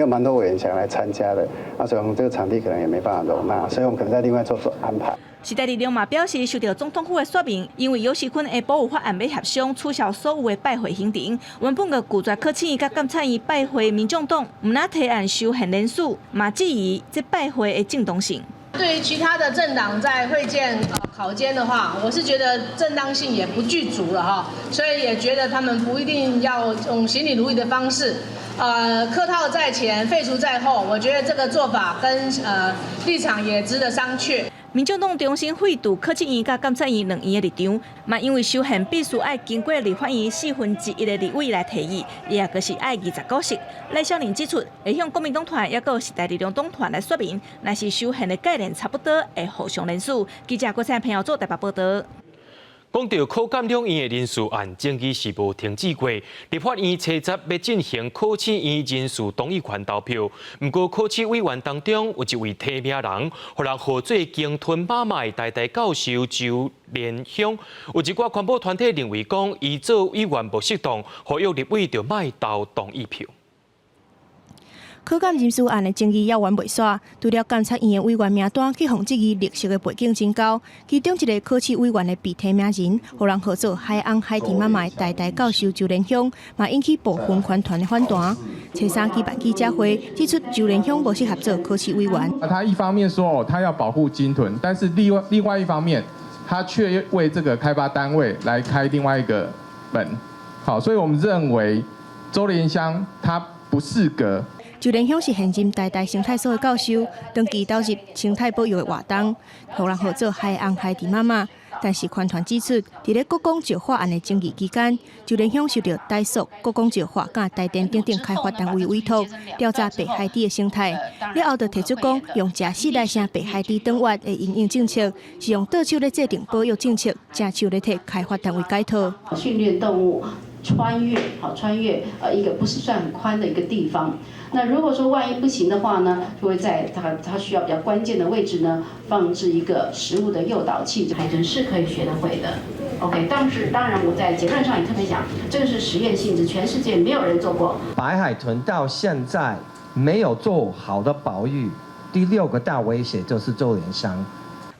有蛮多委员想来参加的，所以我们这个场地可能也没办法容纳，所以我们可能再另外做安排。时代力量嘛表示，受到总统府的说明，因为游锡堃下晡有法案要协商取消所有的拜会行程，原本个拒绝柯庆怡甲监察院拜会民众党，唔拿提案修宪人数，嘛质疑这拜会的正当性。对于其他的政党在会见考监的话，我是觉得正当性也不具足了哈，所以也觉得他们不一定要用行礼如仪的方式，客套在前，废除在后。我觉得这个做法跟立场也值得商榷。民众党重新废除柯庆怡甲监察院2院的立场，嘛因为修宪必须要经过立法院1/4的立委来提议，也就是爱20股席。赖萧宁指出，会向国民党团也有时代力量党团来说明，若是修宪的概念差不多，会互相连署。记者郭灿平遥做台北报道。讲到考监2院的人事案，争议是无停止过。立法院初10要进行考试院人事同意权投票，不过考试委员当中有一位提名人，互人号做鲸吞马马的台大教授周连香。有一寡环保团体认为讲，伊做委员无适当，呼吁立委就莫投同意票。考监人事案的争议也完未煞，除了监察院的委员名单去互质疑历史的背景真高，其中一个考试委员的被提名人，互人号做海翁海蒂妈妈的台大教授周连香，嘛引起部分环团的反弹。初3举办记者会，指出周连香无适合做考试委员。他一方面说他要保护鲸豚，但是另外一方面，他却为这个开发单位来开另外一个门。好，所以我们认为周连香他不适格。周连香是现任台大生态所的教授，长期投入生态保育的活动，互人号做海翁海蒂妈妈。但是，环团指出，伫咧国光石法案的争议期间，周连香受到台塑、国光石化、甲台电等等开发单位委托调查北海地的生态。了后，就提出讲，用假4来声北海地等域的营运政策，是用倒手咧制定保育政策，正手咧替开发单位改套。训练动物穿越一个不是算很宽的一个地方。那如果说万一不行的话呢，就会在它需要比较关键的位置呢，放置一个食物的诱导器。海豚是可以学得会的 ，OK。但是当然我在结论上也特别讲，这个是实验性质，全世界没有人做过。白海豚到现在没有做好的保育，第6个大威胁就是周连香。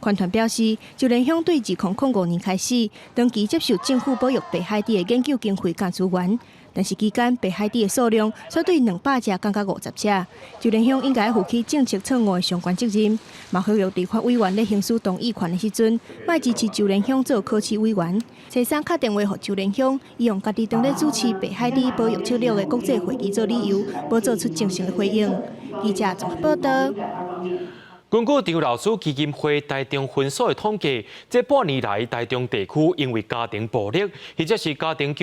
环团表示，周连香对2005年开始，长期接受政府保育北海地的研究经费甲资源。但是期间，北海地的数量却对200只降到50只。周连香应该负起政策策划的相关责任，嘛呼吁立法委员咧行使同意权的时阵，莫支持周连香做考试委员。初3打电话给周连香，以用家己当咧主持北海地保育策略的国际会议做理由，无做出正式的回应。记者综合报道。根据张老师基金会台中分所的统计，这半年来台中地区因为家庭暴力或者是家庭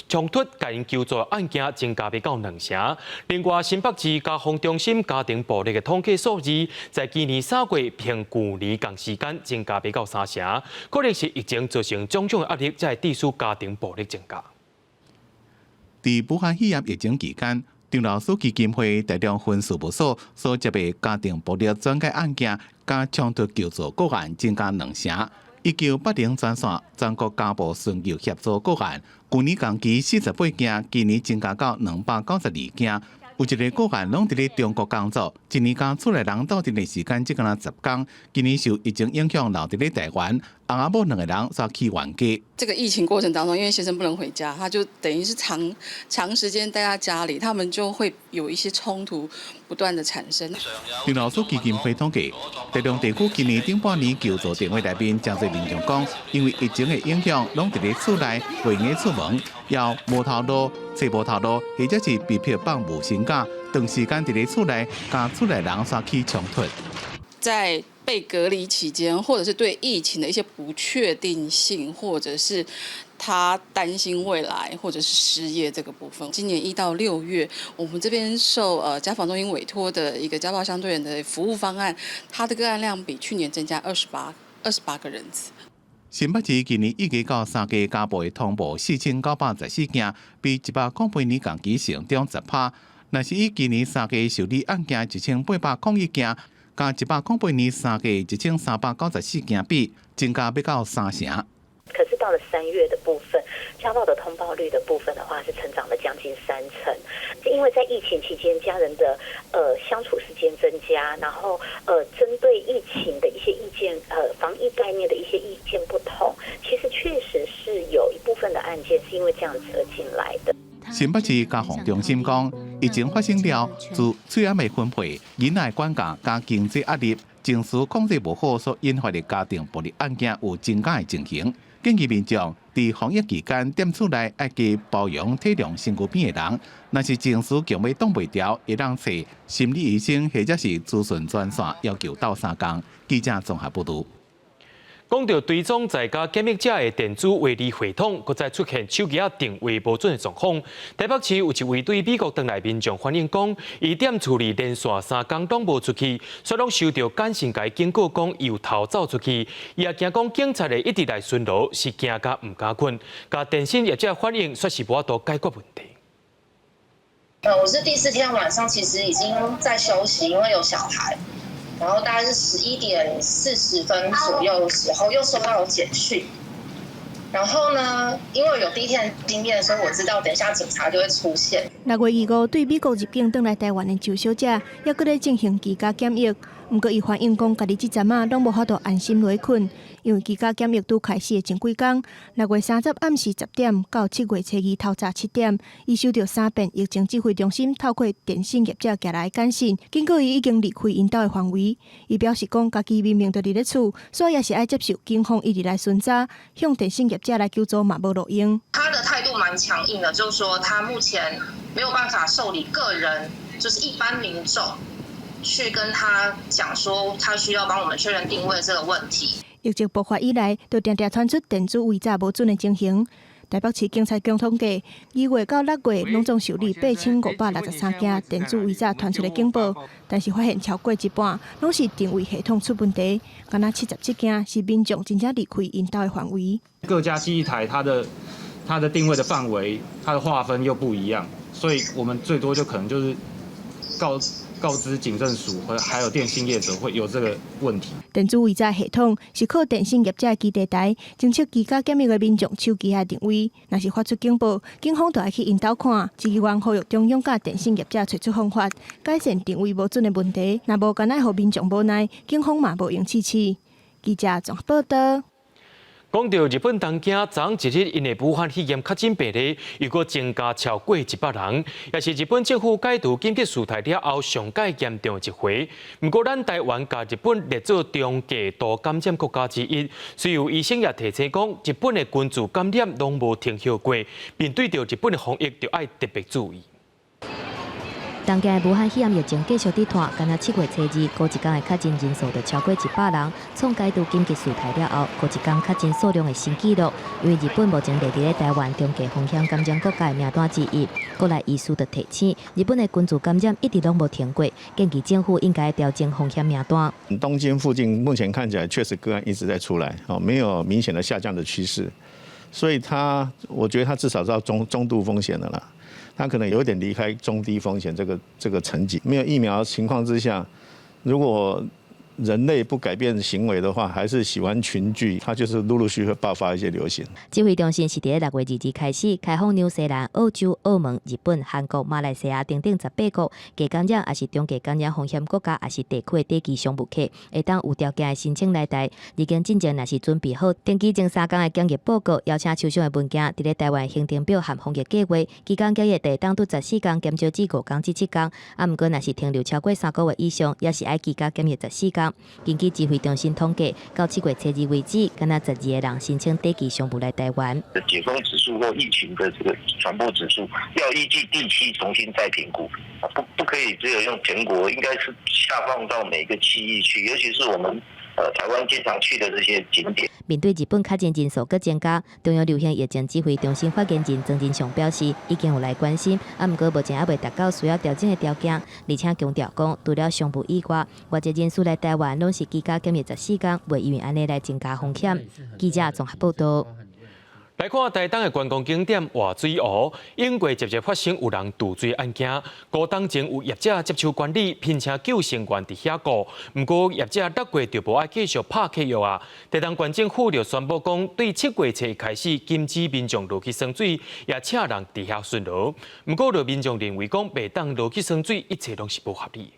冲突，家人求助案件增加到2成。另外，新北市家防中心家庭暴力的统计数字，在今年3月平去年同时间增加到3成，可能是疫情造成种种的压力，才致使家庭暴力增加。在武汉肺炎疫情期间，张老师基金会台中分事务所所接的家庭暴力转介案件加冲突求助个案增加2成。1980专线全国家暴寻求协助个案，去年同期48件，今年增加到292件。有一个个案拢伫咧中国工作，一年间出来人斗阵的时间只敢10天。今年受疫情影响，留伫咧台湾，翁仔某2个人煞去原家。这个疫情过程当中，因为先生不能回家，他就等于是长时间待在家里，他们就会有一些冲突不断的产生。张老师基金会统计，台中地区今年顶半年求助电话内面，真侪民众讲，因为疫情的影响，拢伫咧厝内袂瘾出门，要无头路、找无头路，或者是被迫放无薪假，长时间伫咧厝内，甲厝内人煞起冲突。在被隔离期间，或者是对疫情的一些不确定性，或者是他担心未来，或者是失业这个部分。今年1到6月，我们这边受家防中心委托的一个家暴相对人的服务方案，它的个案量比去年增加28个人次。新北市今年1月到3月加倍通报4914件，比108年同期成长10%。若是以今年3月受理案件1801件，加108年3月1394件比，增加要到3成。可是到了3月的部分，家暴的通报率的部分的话是成长了将近3成，因为在疫情期间，家人的相处时间增加，然后针对疫情的一些意见，防疫概念的一些意见不同，其实确实是有一部分的案件是因为这样子而进来的。新北市家防中心讲，疫情发生了，自催癌的分配、囡仔管教加经济压力、情绪控制不好所引发的家庭暴力案件有增加的情形。建议民众在防疫期间，店厝内要加保养体谅身躯边的人，若是情绪强要挡袂牢，会当找心理医生或者是咨询专线，要求到3天。记者综合报道。讲到追踪在家检疫者的电子围篱系统，搁再出现手机定位无准的状况。台北市有一位对美国回来民众反映讲，伊店处理连续3天拢无出去，所以拢收到简讯甲警告讲又逃走出去。伊也惊讲警察的一直来巡逻是惊甲唔敢困，甲电信业者反映说是无法度解决问题。我是第4天晚上，其实已经在休息，因为有小孩。然后大概是11点40分左右的时候，又收到了简讯。然后呢，因为有第一天的经验，所以我知道等一下警察就会出现。6月25对美国入境返来台湾的周小姐，也搁咧进行居家检疫。不过，伊反映讲，家己这阵啊，拢无法度安心落去困，因为居家检疫拄开始的前几天，6月30暗时10点到7月初2透早7点，伊收到3遍疫情指挥中心透过电信业者寄来的简讯，警告伊已经离开因兜的范围。伊表示讲，家己明明就伫咧厝，所以也是爱接受警方一直来巡查，向电信业者来求助嘛无路用。他的态度蛮强硬的，就是说他目前没有办法受理个人，就是一般民众。去跟他讲说，他需要帮我们确认定位这个问题。疫情爆发以来，就常常传出电子围查无准的情形。台北市警察局统计，2月到6月拢总受理8563件电子围查传出的警报，但是发现超过一半拢是定位系统出问题，敢若77件是民众真正离开因兜的范围。各家记忆台它的定位的范围，它的划分又不一样，所以我们最多就可能就是告知警政署和还有电信业者会有这个问题。电子围查系统是靠电信业者的基地台侦测居家检疫的民众手机的定位，若是发出警报，警方就要去因兜看。机关呼吁中央甲电信业者找出方法，改善定位无准的问题。若无干奈互民众无奈，警方嘛无用试试。记者综合报道。讲到日本东京，昨一日因的武汉肺炎确诊病例又搁增加超过100人，也是日本政府解除紧急事态了后上界严重一回。不过，咱台湾甲日本列做中价度感染国家之一，虽有医生也提醒讲，日本的群组感染拢无停歇过，面对着日本的防疫，就要特别注意。东京的武汉肺炎疫情继续伫拖，敢若7月初2，过一天的确诊人数就超过100人，创解除紧急事态了后，过一天确诊数量的新纪录。因为日本目前列伫咧台湾中价风险感染国家的名单之一，过来医师就提醒，日本的群组感染一直拢无停过，建议政府应该调整风险名单。东京附近目前看起来确实个案一直在出来，没有明显的下降的趋势，所以我觉得它至少是要中度风险的啦。它可能有点离开中低风险这个层级。没有疫苗情况之下，如果人类不改变行为的话，还是喜欢群聚，它就是陆续会爆发一些流行。指挥中心是伫6月2日开始开放纽西兰、澳洲、澳门、日本、韩国、马来西亚等18国低感染也是中低感染风险国家也是地区的短期商务客，会当有条件的申请来台。已经进前若是准备好登记前3天的检疫报告，邀请抽象的文件，伫咧台湾行程表和防疫计划，期间检疫地当拄14天，减少至5天至7天。毋过若是停留超过3个月以上，也是爱居家检疫14天。根据指挥中心统计，到7月初2为止，敢若12个人申请短期商务来台湾。解封指数或疫情的这个传播指数，要依据地区重新再评估，不可以只有用全国，应该是下放到每个区域去，尤其是我们台湾经常去的这些景点。面对日本确诊人数搁增加，中央流行疫情指挥中心发言人曾金雄表示，已经有来关心，不过目前还未达到需要调整的条件，而且强调讲，除了商务以外，外籍人士来台湾拢是居家检疫14天，袂因为安尼来增加风险。记者综合报道。来看台东的观光景点活水湖，因过接发生有人渡水案件，高档前有业者接手管理，聘请救生员伫遐顾。不过业者6月就无爱继续拍契约啊。台东县政府就宣布讲，对7月初开始禁止民众落去耍水，也请人伫遐巡逻。不过，民众认为讲袂当落去耍水，一切拢是不合理。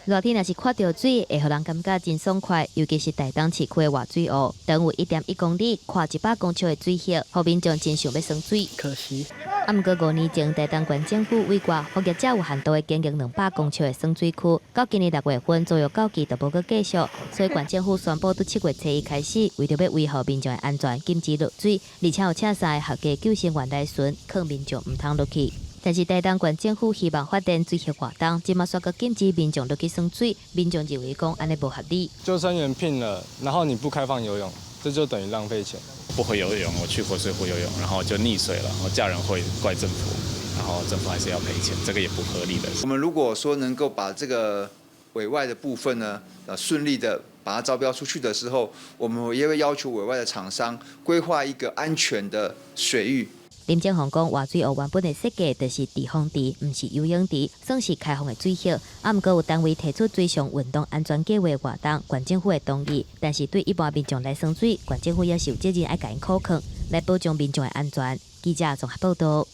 热天若是看到水，会互人感觉真爽快，尤其是台东市区的活水湖，长有1.1公里，跨100公尺的水域，互民众真想要耍水。可惜，不过5年前，台东县政府委外服务者有限度的经营200公尺的耍水区，到今年6月份左右到期就无搁继续，所以县政府宣布，从7月初1开始，为着要维护民众的安全，禁止落水，而且有请3个合格救生员来巡，劝民众唔通落去。但是台东县政府希望发展水域活动，即马煞个禁止民众落去耍水，民众认为讲安尼不合理。救生员聘了，然后你不开放游泳，这就等于浪费钱。不会游泳，我去活水湖游泳，然后就溺水了，然后家人会怪政府，然后政府还是要赔钱，这个也不合理的。我们如果说能够把这个委外的部分呢，顺利的把它招标出去的时候，我们也会要求委外的厂商规划一个安全的水域。林正宏讲，活水湖原本的设计就是避风池，唔是游泳池，算是开放的水域。不过有单位提出水上运动安全计划活动，县政府会同意，但是对一般民众来耍水，县政府也是有责任爱甲因考劝，来保障民众的安全。记者综合报道。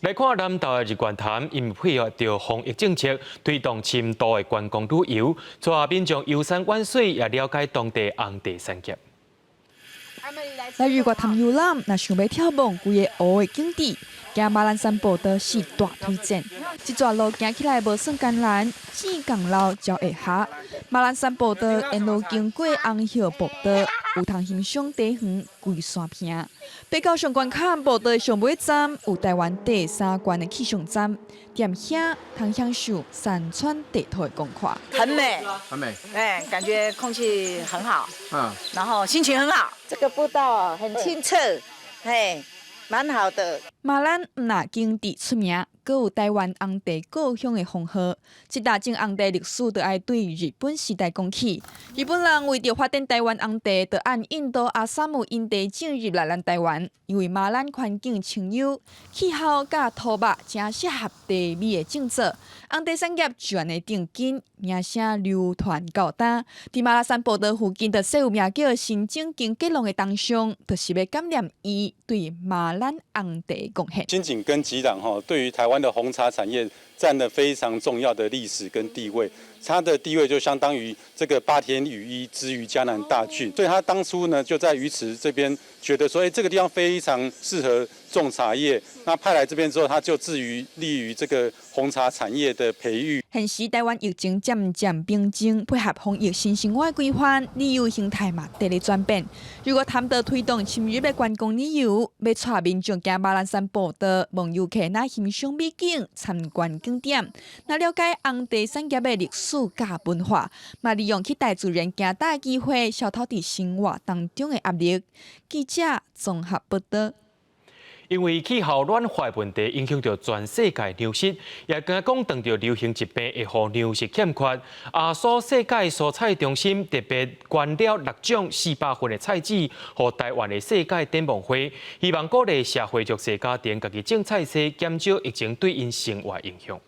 来看南投的日月潭，因配合着防疫政策，推动深度的观光旅游，带民众游山玩水，也了解当地红茶产业。来日月潭游览，若想要眺望规个湖的景致，行马兰山步道是大推荐。这段路行起来无算艰难，4公路才会下。马兰山步道沿路经过红叶步道，有通欣赏地园规山坪。爬到上悬坎步道的上尾站有台湾第3关的气象站，踮遐通享受山川地图的光看。很美，很美，哎，感觉空气很好，然后心情很好。这个步道很清澈，嘿，蛮好的。马兰唔那景致出名，阁有台湾红茶故乡的封号。这大正红茶历史就爱对日本时代讲起。日本人为着发展台湾红茶，就按印度阿萨姆因茶进入来咱台湾。因为马兰环境清幽，气候甲土木正适合茶米的种植，红茶产业就安尼定根，名声流传到今。伫马拉山步道附近的小有名叫新井经吉隆的东商，就是要感念伊对马兰红茶贡献。新井跟吉朗对于台湾的红茶产业占了非常重要的历史跟地位。它的地位就相当于这个8天雨衣之于嘉南大郡，所以他当初呢就在鱼池这边觉得说，这个地方非常适合种茶叶，那派来这边之后，他就立于这个红茶产业的培育。现时台湾疫情渐渐平静，配合防疫新生活规范，旅游形态嘛得咧转变。如果谈到推动深入的观光旅游，要带民众行马兰山步道，望游客那欣赏美景、参观景点，那了解红茶产业的历史甲文化，嘛利用去大自然行大机会，消透伫生活当中的压力。记者综合报道。因为气候暖化问题影响到全世界粮食，也敢讲当着流行疾病会互粮食欠缺。亚洲世界蔬菜中心特别捐了6种400份的菜籽，予台湾的世界展望会，希望鼓励社会弱势家庭家己种菜色，减少疫情对因生活影响。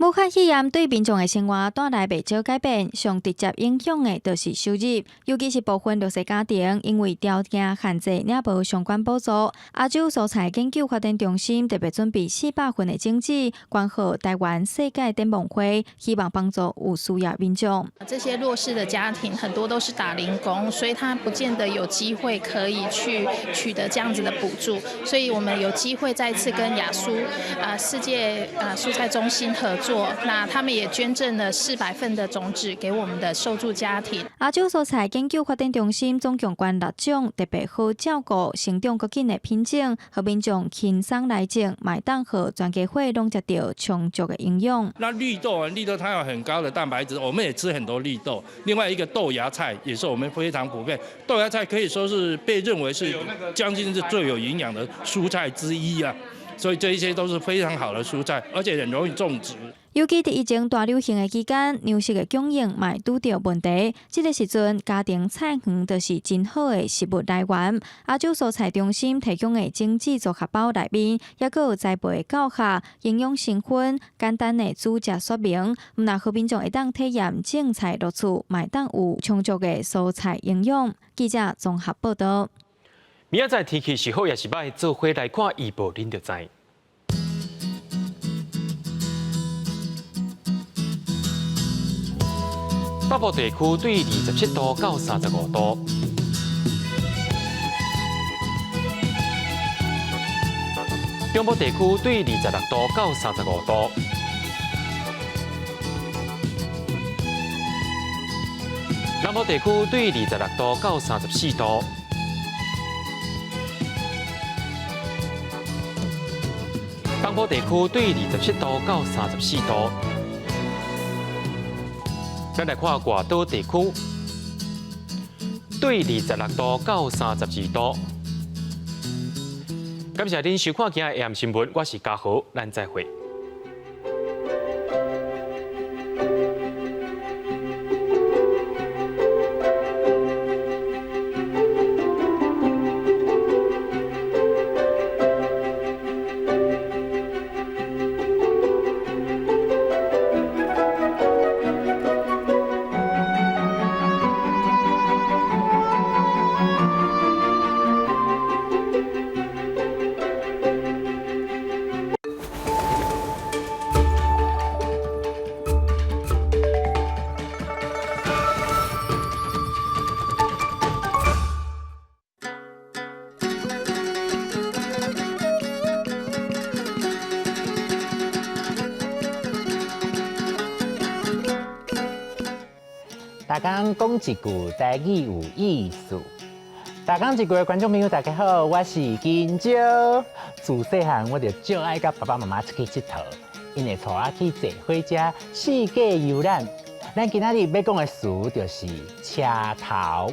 武汉肺炎对民众的生活带来袂少改变，上直接影响的就是收入，尤其是部分弱势家庭，因为条件限制，领无相关补助。亚洲蔬菜研究发展中心特别准备400份的种子，捐予台湾世界展望会，希望帮助有需要民众。这些弱势的家庭很多都是打零工，所以他不见得有机会可以去取得这样子的补助，所以我们有机会再次跟亚蔬世界蔬菜中心合作。作，那他们也捐赠了400份的种子给我们的受助家庭。亚洲蔬菜研究发展中心总共捐6种特别好照顾、成长较紧的品种，和民众轻松来种，买当好全家伙拢食到充足的营养。那绿豆它有很高的蛋白质，我们也吃很多绿豆。另外一个豆芽菜也是我们非常普遍，豆芽菜可以说是被认为是将近是最有营养的蔬菜之一啊。所以这一些都是非常好的蔬菜，而且很容易种植。尤其在疫情大流行的期间，粮食的供应嘛拄到问题。这个时阵，家庭菜园就是真好的食物来源。亚洲蔬菜中心提供的精致组合包内面，也有栽培教学、营养成分、简单的煮食说明。唔那好民众会当体验种菜乐趣，嘛当有充足的蔬菜营养。记者综合报道。明仔载天气是好也是歹，做伙来看预报，恁就知。北部地区对27度到35度，中部地区对26度到35度，南部地区对26度到34度。东部地区对27度到34度，咱来看外岛地区，对26度到32度。感谢您收看今日 AM 新闻，我是嘉豪，咱再会。大家讲一句台语有意思。大家一句的观众朋友，大家好，我是金蕉。自细汉我就最爱甲爸爸妈妈出去佚佗，因会带我去坐火车世界游览。咱今仔日要讲的词就是车头。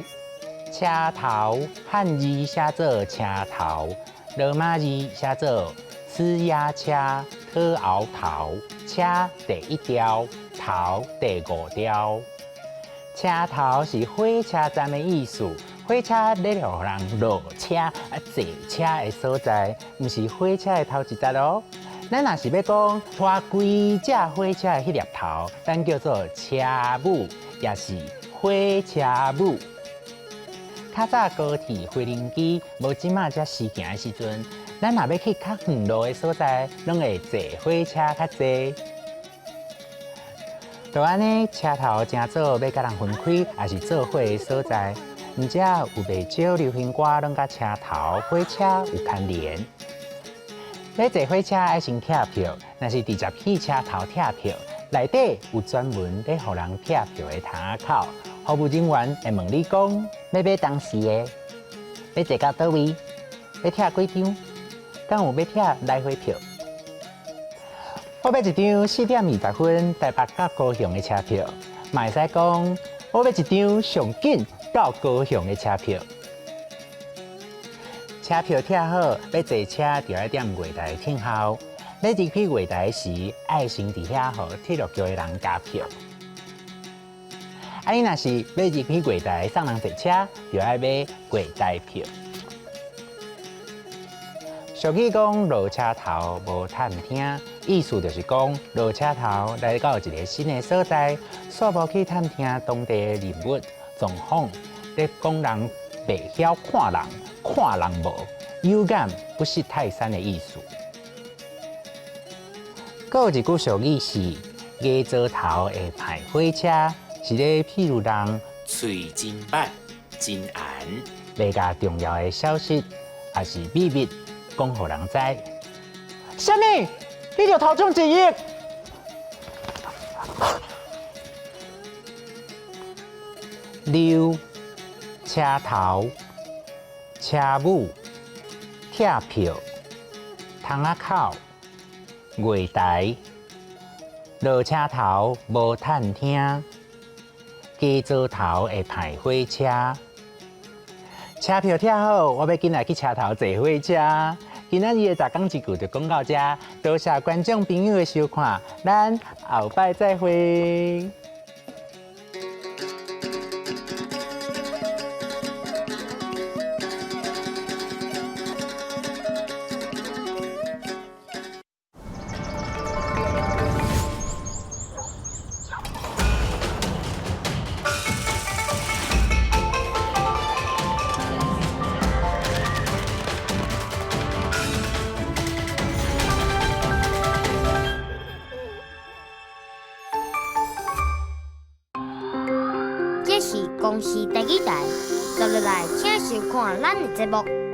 车头汉字写做车头，罗马字写做呲牙车、特鳌头。车第一条，头第5条。车头是火车站的意思，火车咧让人落车坐车的所在，唔是火车的头一节咯。咱若是要讲拖规只火车的迄粒头，咱叫做车母，也是火车母。较早高铁、飞轮机无即马才实行的时阵，咱若要去较远路的所在，拢会坐火车较济。就安尼，车头正做要甲人分开，也是做伙的所在。毋只有袂少流行歌拢甲车头、火车有牵连。要坐火车爱先拆票，若是直接去车头拆票，内底有专门咧互人拆票的窗口，服务人员会问你讲要买当时的，要坐到倒位，要拆几张，敢有要拆来回票。我要一张4点20分台北到高雄的车票，嘛会使讲我要一张上紧到高雄的车票。车票拆好，要坐车就要踮月台听候。要入去月台时，爱先伫遐互铁路局的人加票。你若是要入去月台送人坐车，就要买月台票。俗语讲落车头无探听，意思就是讲落车头来到一个新的所在，煞无去探听当地的人物状况，咧讲人袂晓看人，看人无，有眼不识泰山的意思。还有一句俗语是“鸭做头会歹火车”，是咧譬如人嘴真白、真严，袂甲重要的消息也是秘密。讲互人知，什么？你就头中1亿？溜、车头、车母、拆票、窗仔口、月台、落车头无探听、加座头会排火车。车票拆好，我要紧来去车头坐火车。今仔日的大讲一句就讲到这，多谢观众朋友的收看，咱后摆再会。这是公视第几台，接落来请收看咱的节目。